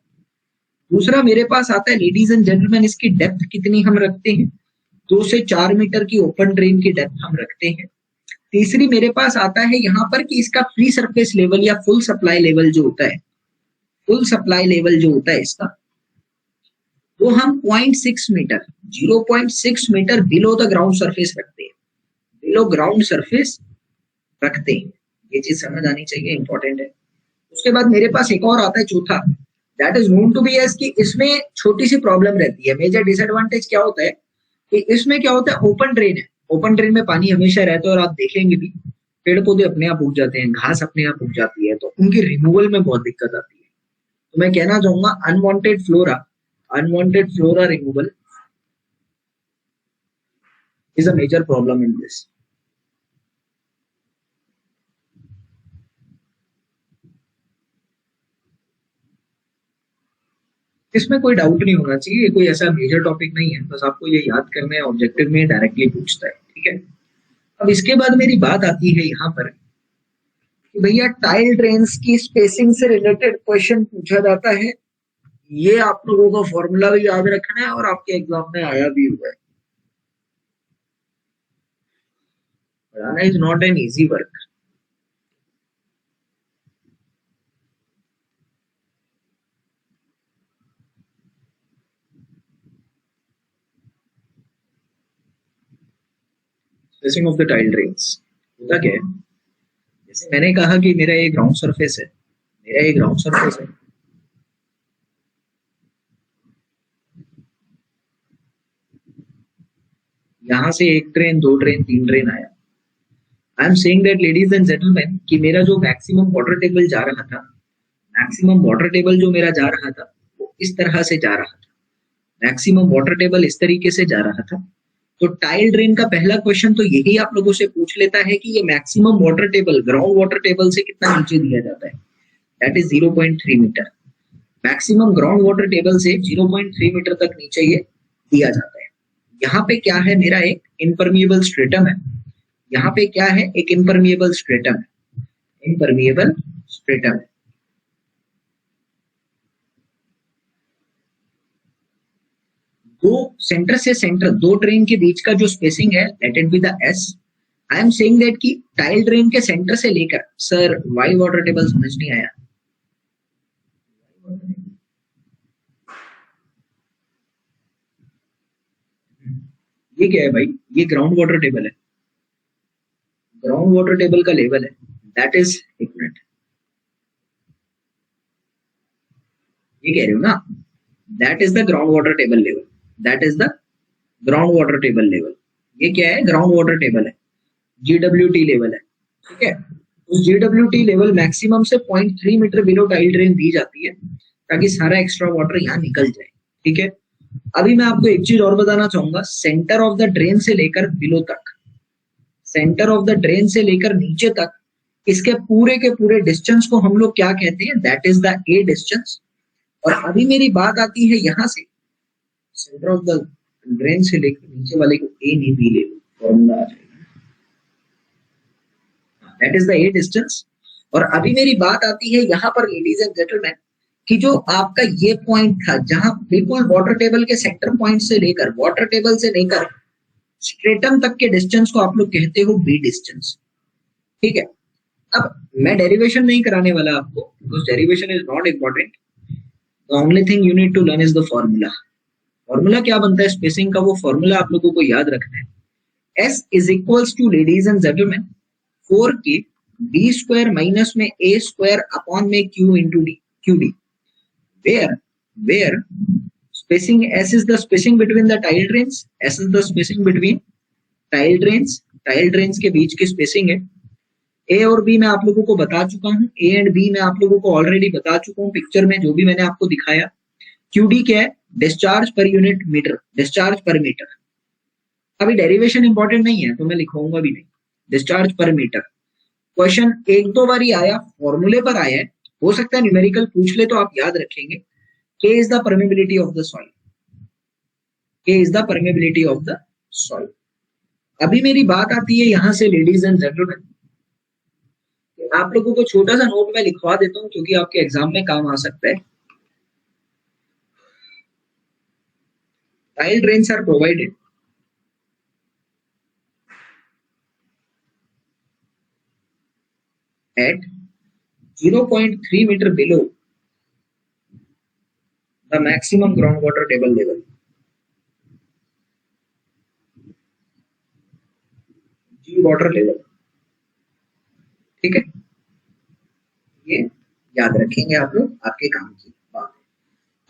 दूसरा मेरे पास आता है लेडीज एंड जेंटलमैन, इसकी डेप्थ कितनी हम रखते हैं, 2 से 4 मीटर की ओपन ड्रेन की डेप्थ हम रखते हैं। तीसरी मेरे पास आता है यहाँ पर कि इसका फ्री सरफेस लेवल या फुल सप्लाई लेवल जो होता है इसका, वो हम 0.6 metre 0.6 metre below the ground surface रखते हैं, बिलो ग्राउंड सरफेस रखते हैं। ये चीज समझ आनी चाहिए, इंपॉर्टेंट है। उसके बाद मेरे पास एक और आता है चौथा, that is known to be as कि इसमें छोटी सी प्रॉब्लम रहती है। मेजर डिसएडवांटेज क्या होता है कि इसमें क्या होता है, ओपन ड्रेन है, ओपन ड्रेन में पानी हमेशा रहता है और आप देखेंगे भी पेड़ पौधे अपने आप उग जाते हैं, घास अपने आप उग जाती है, तो उनकी रिमूवल में बहुत दिक्कत आती है। तो मैं कहना चाहूंगा unwanted flora removal is a major problem in this. इसमें कोई डाउट नहीं होना चाहिए, कोई ऐसा मेजर टॉपिक नहीं है, बस आपको ये याद करना है, ऑब्जेक्टिव में डायरेक्टली पूछता है, ठीक है। अब इसके बाद मेरी बात आती है यहाँ पर कि भैया टाइल ड्रेन्स की स्पेसिंग से रिलेटेड क्वेश्चन पूछा जाता है। ये आप लोगों को फॉर्मूला भी याद रखना है और आपके एग्जाम में आया भी हुआ है। पढ़ाना is not an easy work. Spacing of the tile drains होता क्या है, जैसे मैंने कहा कि मेरा ये ग्राउंड सरफेस है, मेरा ये ग्राउंड सरफेस है, यहां से एक ट्रेन, दो ट्रेन, तीन ट्रेन आया। आई am saying that ladies and gentleman कि मेरा जो मैक्सिमम वाटर टेबल जा रहा था, मैक्सिमम वाटर टेबल जो मेरा जा रहा था वो इस तरह से जा रहा था, मैक्सिमम वाटर टेबल इस तरीके से जा रहा था। तो टाइल ड्रेन का पहला क्वेश्चन तो यही आप लोगों से पूछ लेता है कि ये maximum water table ground water table से कितना नीचे दिया जाता है, that is 0.3 metre. Maximum ground water table से 0.3 मीटर तक नीचे ये दिया जाता है। यहाँ पे क्या है, मेरा एक इम्परमिएबल स्ट्रेटम है, यहाँ पे क्या है, एक इम्परमिएबल स्ट्रेटम है, इम्परमिएबल स्ट्रेटम है। दो सेंटर से सेंटर, दो ट्रेन के बीच का जो स्पेसिंग है, let it be the S. I am saying that कि टाइल ड्रेन के सेंटर से लेकर, सर वाई वाटर टेबल समझ नहीं आया, ये क्या है भाई, ये ग्राउंड वाटर टेबल है, ग्राउंड वाटर टेबल का लेवल है, दैट इज, एक मिनट, ये कह रहे हो ना, that is the ground water table level, that is the ground water table level. ये क्या है, ग्राउंड वाटर टेबल है, GWT लेवल है, ठीक है। उस GWT लेवल मैक्सिमम से 0.3 मीटर बिलो टाइल ड्रेन दी जाती है ताकि सारा एक्स्ट्रा वाटर यहाँ निकल जाए, ठीक है। अभी मैं आपको एक चीज और बताना चाहूंगा, सेंटर ऑफ द ड्रेन से लेकर बिलो तक, सेंटर ऑफ द ड्रेन से लेकर नीचे तक, इसके पूरे के पूरे डिस्टेंस को हम लोग क्या कहते हैं, that is the A distance. और अभी मेरी बात आती है यहाँ से, सेंटर ऑफ द ड्रेन से लेकर नीचे वाले को ए नहीं बी ले लो, फॉर्मूला आ जाएगा, that is the A distance. और अभी मेरी बात आती है यहाँ पर लेडीज एंड जेंटलमैन कि जो आपका ये पॉइंट था, जहां बिल्कुल वाटर टेबल के सेंटर पॉइंट से लेकर, वाटर टेबल से लेकर स्ट्रेटम तक के डिस्टेंस को आप लोग कहते हो बी डिस्टेंस, ठीक है। अब मैं डेरिवेशन नहीं कराने वाला आपको, because derivation is not important. The only thing you need to learn is the formula. Formula क्या बनता है स्पेसिंग का, वो फॉर्मूला आप लोगों को याद रखना है। S is equals to, ladies and gentleman, 4k B square minus में ए स्क्वायर अपॉन में Q into D, Q D, where spacing S is the spacing between the tile drains, S is the spacing between tile drains के बीच की spacing है। ए और B मैं आप लोगों को बता चुका हूं, ए एंड बी मैं आप लोगों को ऑलरेडी बता चुका हूं पिक्चर में, जो भी मैंने आपको दिखाया। क्यूडी क्या है, discharge per unit metre, discharge per metre. अभी डेरिवेशन इंपॉर्टेंट नहीं है तो मैं लिखवाऊंगा भी नहीं, डिस्चार्ज पर मीटर। क्वेश्चन एक दो बार आया, फॉर्मूले पर आया है, हो सकता है न्यूमेरिकल पूछ ले तो आप याद रखेंगे। K is the permeability of the soil, K is the permeability of the soil। अभी मेरी बात आती है यहां से लेडीज एंड जेंटलमैन, आप लोगों को छोटा सा नोट में लिखवा देता हूं क्योंकि आपके एग्जाम में काम आ सकता है। Tile drains are provided at 0.3 meter below the maximum groundwater table level, G water level, ठीक है। ये याद रखेंगे आप लोग, आपके काम की बात है।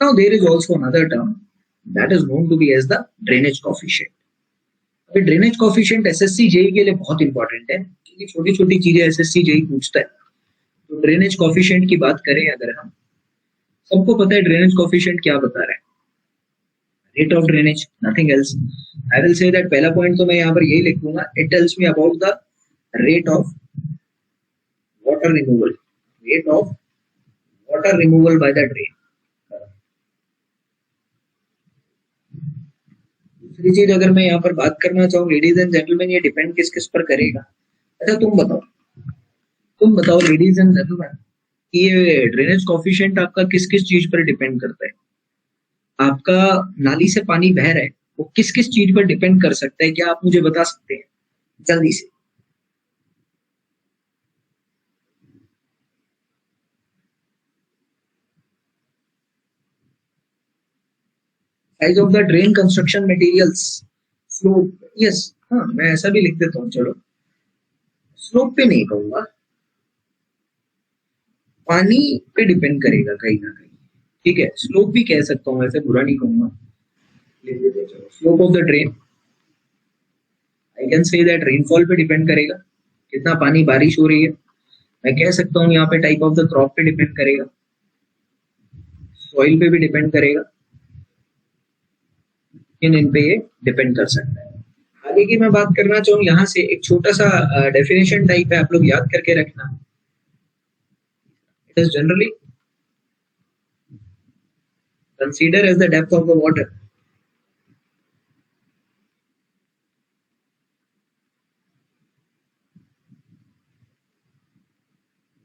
Now there is also another term that is known to be as the drainage coefficient. अभी ड्रेनेज कोफिशिएंट एसएससी जेई के लिए बहुत इंपॉर्टेंट है, क्योंकि छोटी छोटी चीजें एसएससी जेई पूछता है। तो ड्रेनेज कोफिशिएंट की बात करें अगर हम, सबको पता है ड्रेनेज कोफिशिएंट क्या बता रहा है, rate of drainage, nothing else. I will say that पहला पॉइंट तो मैं यहाँ पर यही लिख दूंगा, it tells me about the rate of water removal, rate of water removal by the drain. दूसरी चीज अगर मैं यहाँ पर बात करना चाहूँ लेडीज एंड जेंटलमैन, ये डिपेंड किस किस पर करेगा। अच्छा तुम बताओ लेडीज एंड जेंटलमैन, ये ड्रेनेज कोफिशिएंट आपका किस किस चीज पर डिपेंड करता है? आपका नाली से पानी बह रहा है, वो किस किस चीज पर डिपेंड कर सकता है, क्या आप मुझे बता सकते हैं जल्दी से? Size of the drain, construction materials, slope, yes. हाँ, मैं ऐसा भी लिख देता हूँ, चलो स्लोप पे नहीं कहूंगा, पानी पे डिपेंड करेगा कहीं ना कहीं, ठीक है। स्लोप भी कह सकता हूँ, ऐसे बुरा नहीं कहूंगा, लिख देते हैं, चलो slope of the drain. I can say that rainfall पे डिपेंड करेगा, कितना पानी बारिश हो रही है। मैं कह सकता हूँ यहाँ पे टाइप ऑफ द क्रॉप पे डिपेंड करेगा, सॉइल पे भी डिपेंड करेगा, इन पे ये डिपेंड कर सकता है। आगे की मैं बात करना चाहूँ, यहाँ से एक छोटा सा डेफिनेशन टाइप है, आप लोग याद करके रखना। It is generally consider as the depth of the water.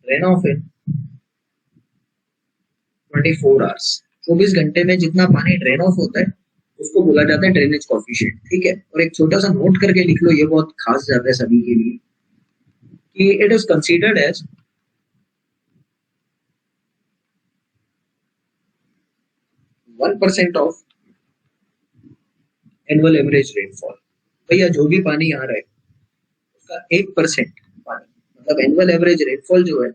Rain of in 24 hours, 24 घंटे में जितना पानी ड्रेन ऑफ होता है उसको बोला जाता है ड्रेनेज कोफिशिएंट, ठीक है। और एक छोटा सा नोट करके लिख लो, ये बहुत खास जाता है सभी के लिए, कि it is considered as 1% of annual average rainfall. भैया जो भी पानी आ रहा है उसका 1% पानी, मतलब एनुअल एवरेज रेनफॉल जो है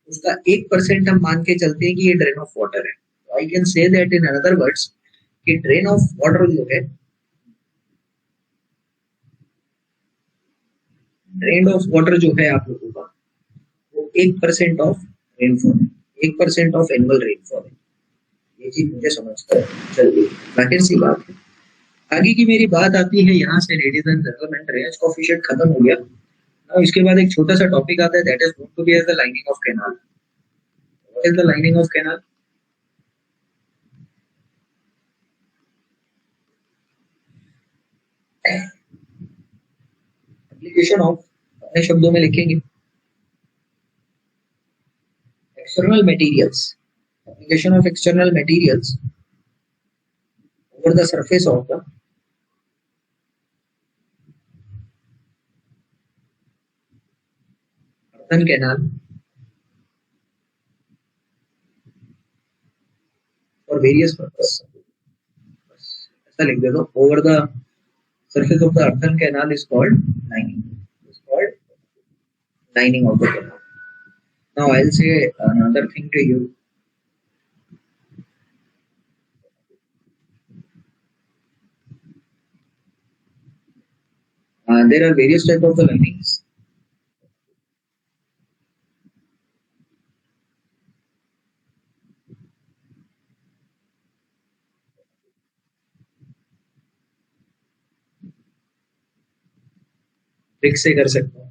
उसका 1% हम मान के चलते हैं कि ये ड्रेन ऑफ वाटर है। I can say that in another words कि ड्रेन ऑफ वाटर जो है, ड्रेन ऑफ वाटर जो है आप लोगों का, वो 1% ऑफ रेनफॉल है, 1% ऑफ एनुअल रेनफॉल है। ये चीज मुझे समझता है, चलिए जाहिर सी बात है। आगे की मेरी बात आती है यहाँ से, ladies and gentleman, drainage coefficient खत्म हो गया। अब इसके बाद एक छोटा सा टॉपिक आता है, that is going to be as the lining of canal. What is the lining of canal? Application of, अपने शब्दों में लिखेंगे, external materials, application of external materials over the surface of the earthen canal for various purpose। ऐसा लिख दे दो, over the surface of the earthen canal is called lining, is called lining of the canal। Now I'll say another thing to you, there are various type of the linings। Brick से कर सकता हूँ,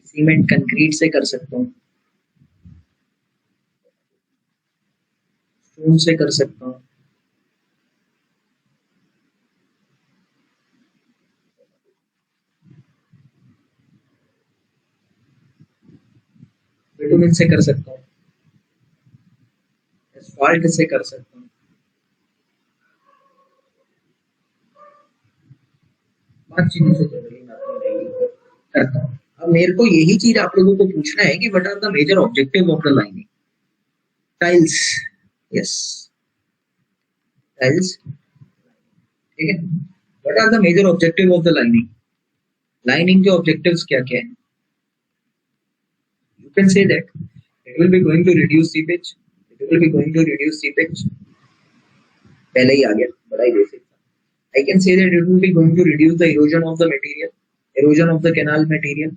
cement concrete से कर सकता हूँ, stone से कर सकता हूँ, बिटुमिन से कर सकता हूँ, एस्फाल्ट से कर सकता हूँ। पांच चीजों से जनरली मैं अपनी लाइनिंग करता हूँ। अब मेरे को यही चीज आप लोगों को पूछना है कि what are the major objective of the lining? Tiles, yes, tiles, ठीक है। What are the major objective of the lining? Lining के ऑब्जेक्टिव्स क्या क्या है? You can say that it will be going to reduce seepage. It will be going to reduce seepage. पहले ही आ गया, बड़ा ही basic था. I can say that it will be going to reduce the erosion of the material, erosion of the canal material.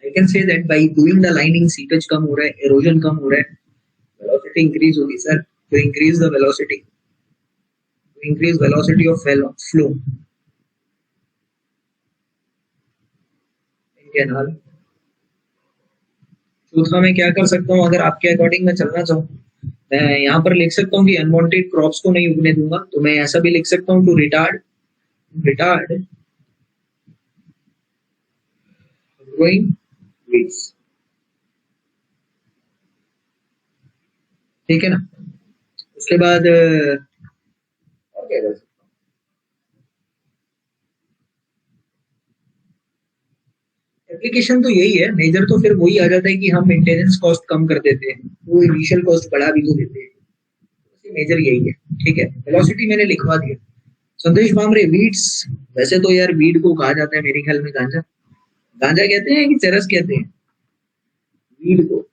I can say that by doing the lining, seepage कम हो रहा है, erosion कम हो रहा है, velocity increase होगी sir. To increase the velocity, to increase velocity of flow in canal. चौथा मैं क्या कर सकता हूँ, अगर आपके अकॉर्डिंग मैं चलना चाहूँ, मैं यहाँ पर लिख सकता हूँ कि अनवांटेड क्रॉप्स को नहीं उगने दूंगा. तो मैं ऐसा भी लिख सकता हूँ टू रिटार्ड ग्रोइंग weeds. ठीक है ना. उसके बाद और क्या कर सकता हूँ, एप्लीकेशन तो यही है मेजर. तो फिर वही आ जाता है कि हम मेंटेनेंस कॉस्ट कम कर देते हैं, वो इनिशियल कॉस्ट बढ़ा भी तो देते हैं. मेजर यही है. ठीक है. वेलोसिटी मैंने लिखवा दिया. संदेश भामरे, वीड्स, वैसे तो यार वीड को कहा जाता है मेरे ख्याल में गांजा. गांजा कहते हैं कि चरस कहते हैं वीड को?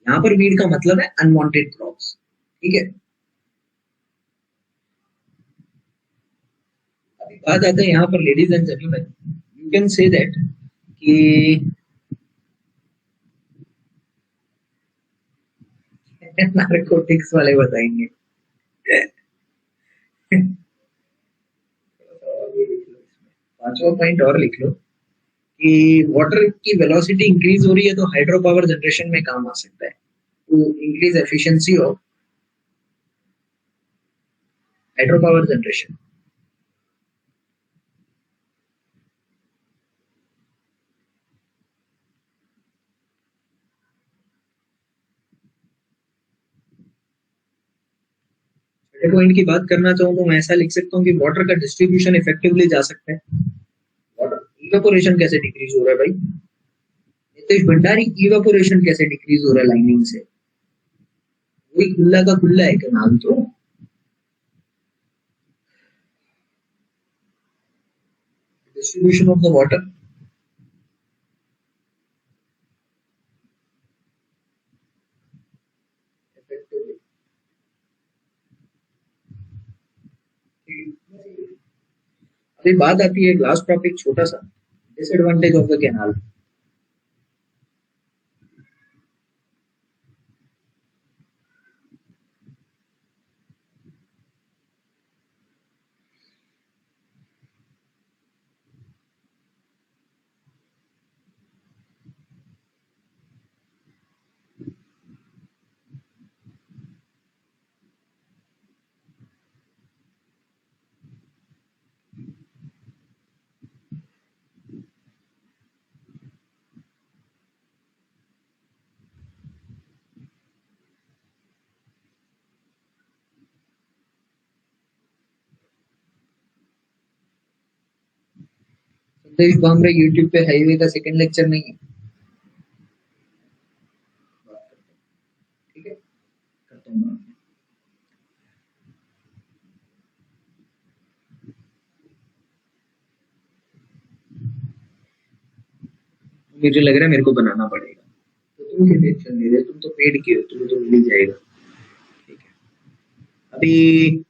यहाँ पर वीड का मतलब है अनवांटेड क्रॉप्स. ठीक है. अभी बात आता है यहाँ पर ladies and gentleman, you can say that कि नार्कोटिक्स वाले बताएंगे. पांचवा पॉइंट और लिख लो कि वाटर की वेलोसिटी इंक्रीज हो रही है तो हाइड्रो पावर जनरेशन में काम आ सकता है. To increase efficiency of hydro power generation. Point की बात करना चाहूँ तो मैं ऐसा लिख सकता हूँ कि वाटर का डिस्ट्रीब्यूशन इफेक्टिवली जा सकता है. वाटर इवेपोरेशन कैसे डिक्रीज हो रहा है भाई? नितेश भंडारी, इवेपोरेशन कैसे डिक्रीज हो रहा है लाइनिंग से? वही खुला का खुला है कैनाल. तो distribution of the water effectively. अभी बात आती है लास्ट टॉपिक छोटा सा, डिसएडवांटेज ऑफ द कैनाल. संदेश भामरे, यूट्यूब पे हाईवे का सेकंड लेक्चर नहीं है. ठीक है, करता हूँ. मुझे लग रहा है मेरे को बनाना पड़ेगा. तो तुम क्या टेंशन ले रहे हो, तुम तो पेड किए हो, तुम्हें तो मिल ही जाएगा. ठीक है. अभी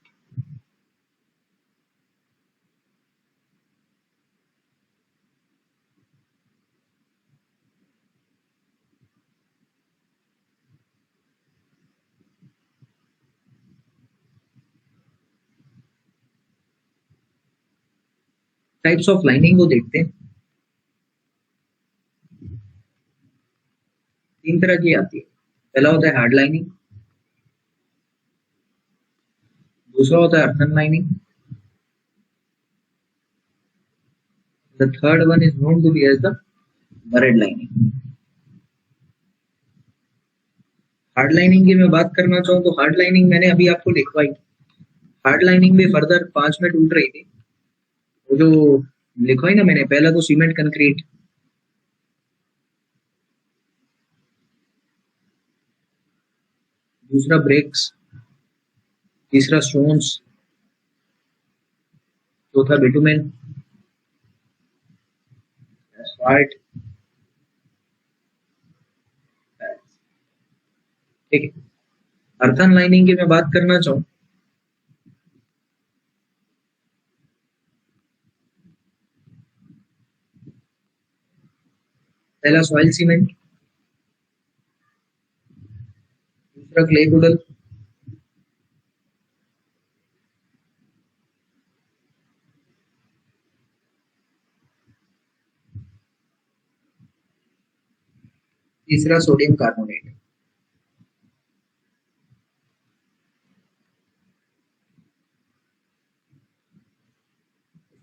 टाइप्स ऑफ लाइनिंग को देखते हैं. 3 तरह की आती है. पहला होता है हार्ड लाइनिंग, दूसरा होता है earthen lining, the third one is known to be as the buried lining. Hard lining की मैं बात करना चाहूँ तो हार्ड लाइनिंग मैंने अभी आपको लिखवाई. हार्ड लाइनिंग भी फर्दर 5 में टूट रही थी. वो जो लिखवाई ना मैंने, पहला तो सीमेंट कंक्रीट, दूसरा ब्रेक्स, तीसरा स्टोन्स, चौथा बिटुमेन, एस्फाल्ट। ठीक है, अर्थन लाइनिंग की मैं बात करना चाहूँ, पहला सॉइल सीमेंट, दूसरा क्ले पुडल, तीसरा सोडियम कार्बोनेट।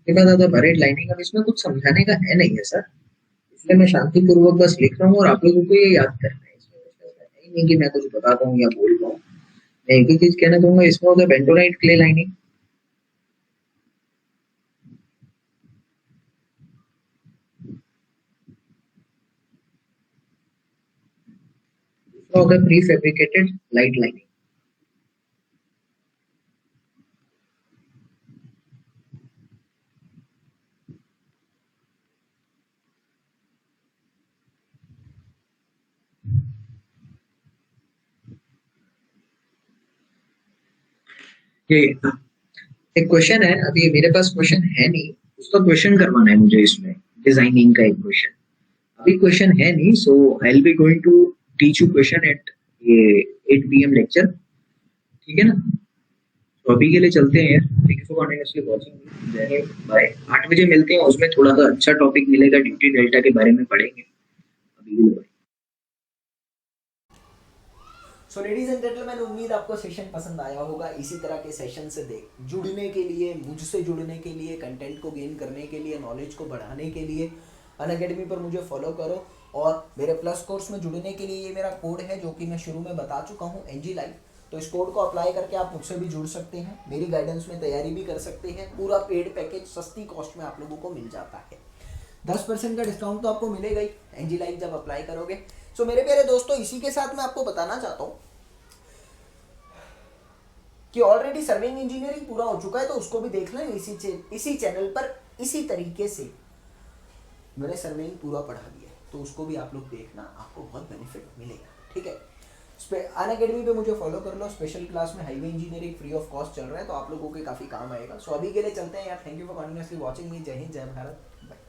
इसके बाद आता भरेट लाइनिंग। अब इसमें कुछ समझाने का है नहीं है सर, इसलिए मैं शांतिपूर्वक बस लिख रहा हूँ और आप लोगों को ये याद करना है। इसमें कुछ ऐसा है ही नहीं कि मैं कुछ बताता हूँ या बोल रहा हूँ। मैं एक ही चीज कहना चाहूंगा, इसमें होता है बेंटोनाइट क्ले लाइनिंग, दूसरा होता है प्री फैब्रिकेटेड लाइट लाइनिंग। ये एक क्वेश्चन है, अभी मेरे पास क्वेश्चन है नहीं, उसका क्वेश्चन करवाना है मुझे इसमें, डिजाइनिंग का एक क्वेश्चन। अभी क्वेश्चन है नहीं, so I will be going to teach you question at ये 8 PM लेक्चर। ठीक है ना, तो अभी के लिए चलते हैं यार। Thank you for continuously watching. जय हिंद, बाय। 8 बजे मिलते हैं, उसमें थोड़ा सा अच्छा टॉपिक मिलेगा, ड्यूटी डेल्टा के बारे में पढ़ेंगे। अभी के लिए bye। So ladies and gentleman, उम्मीद आपको सेशन पसंद आया होगा। इसी तरह के सेशन से जुड़ने के लिए, मुझसे जुड़ने के लिए, कंटेंट को गेन करने के लिए, नॉलेज को बढ़ाने के लिए अनअकैडमी पर मुझे फॉलो करो। और मेरे प्लस कोर्स में जुड़ने के लिए ये मेरा कोड है जो कि मैं शुरू में बता चुका हूँ, NG लाइव। तो इस कोड को अप्लाई करके आप मुझसे भी जुड़ सकते हैं, मेरी गाइडेंस में तैयारी भी कर सकते हैं। पूरा पेड पैकेज सस्ती कॉस्ट में आप लोगों को मिल जाता है। 10% का डिस्काउंट तो आपको मिलेगा ही NG लाइव जब अप्लाई करोगे। सो मेरे प्यारे दोस्तों, इसी के साथ मैं आपको बताना चाहता हूँ कि ऑलरेडी सर्विंग इंजीनियरिंग पूरा हो चुका है, तो उसको भी देख लें इसी चैनल पर। इसी तरीके से मैंने सर्विंग पूरा पढ़ा दिया है, तो उसको भी आप लोग देखना, आपको बहुत बेनिफिट मिलेगा। ठीक है, अनअकैडमी पे मुझे फॉलो कर लो। स्पेशल क्लास में highway engineering free of cost चल रहा है, तो आप लोगों के काफ़ी काम आएगा। सो अभी के लिए चलते हैं यार। Thank you for continuously watching मी। जय हिंद, जय भारत, बाय।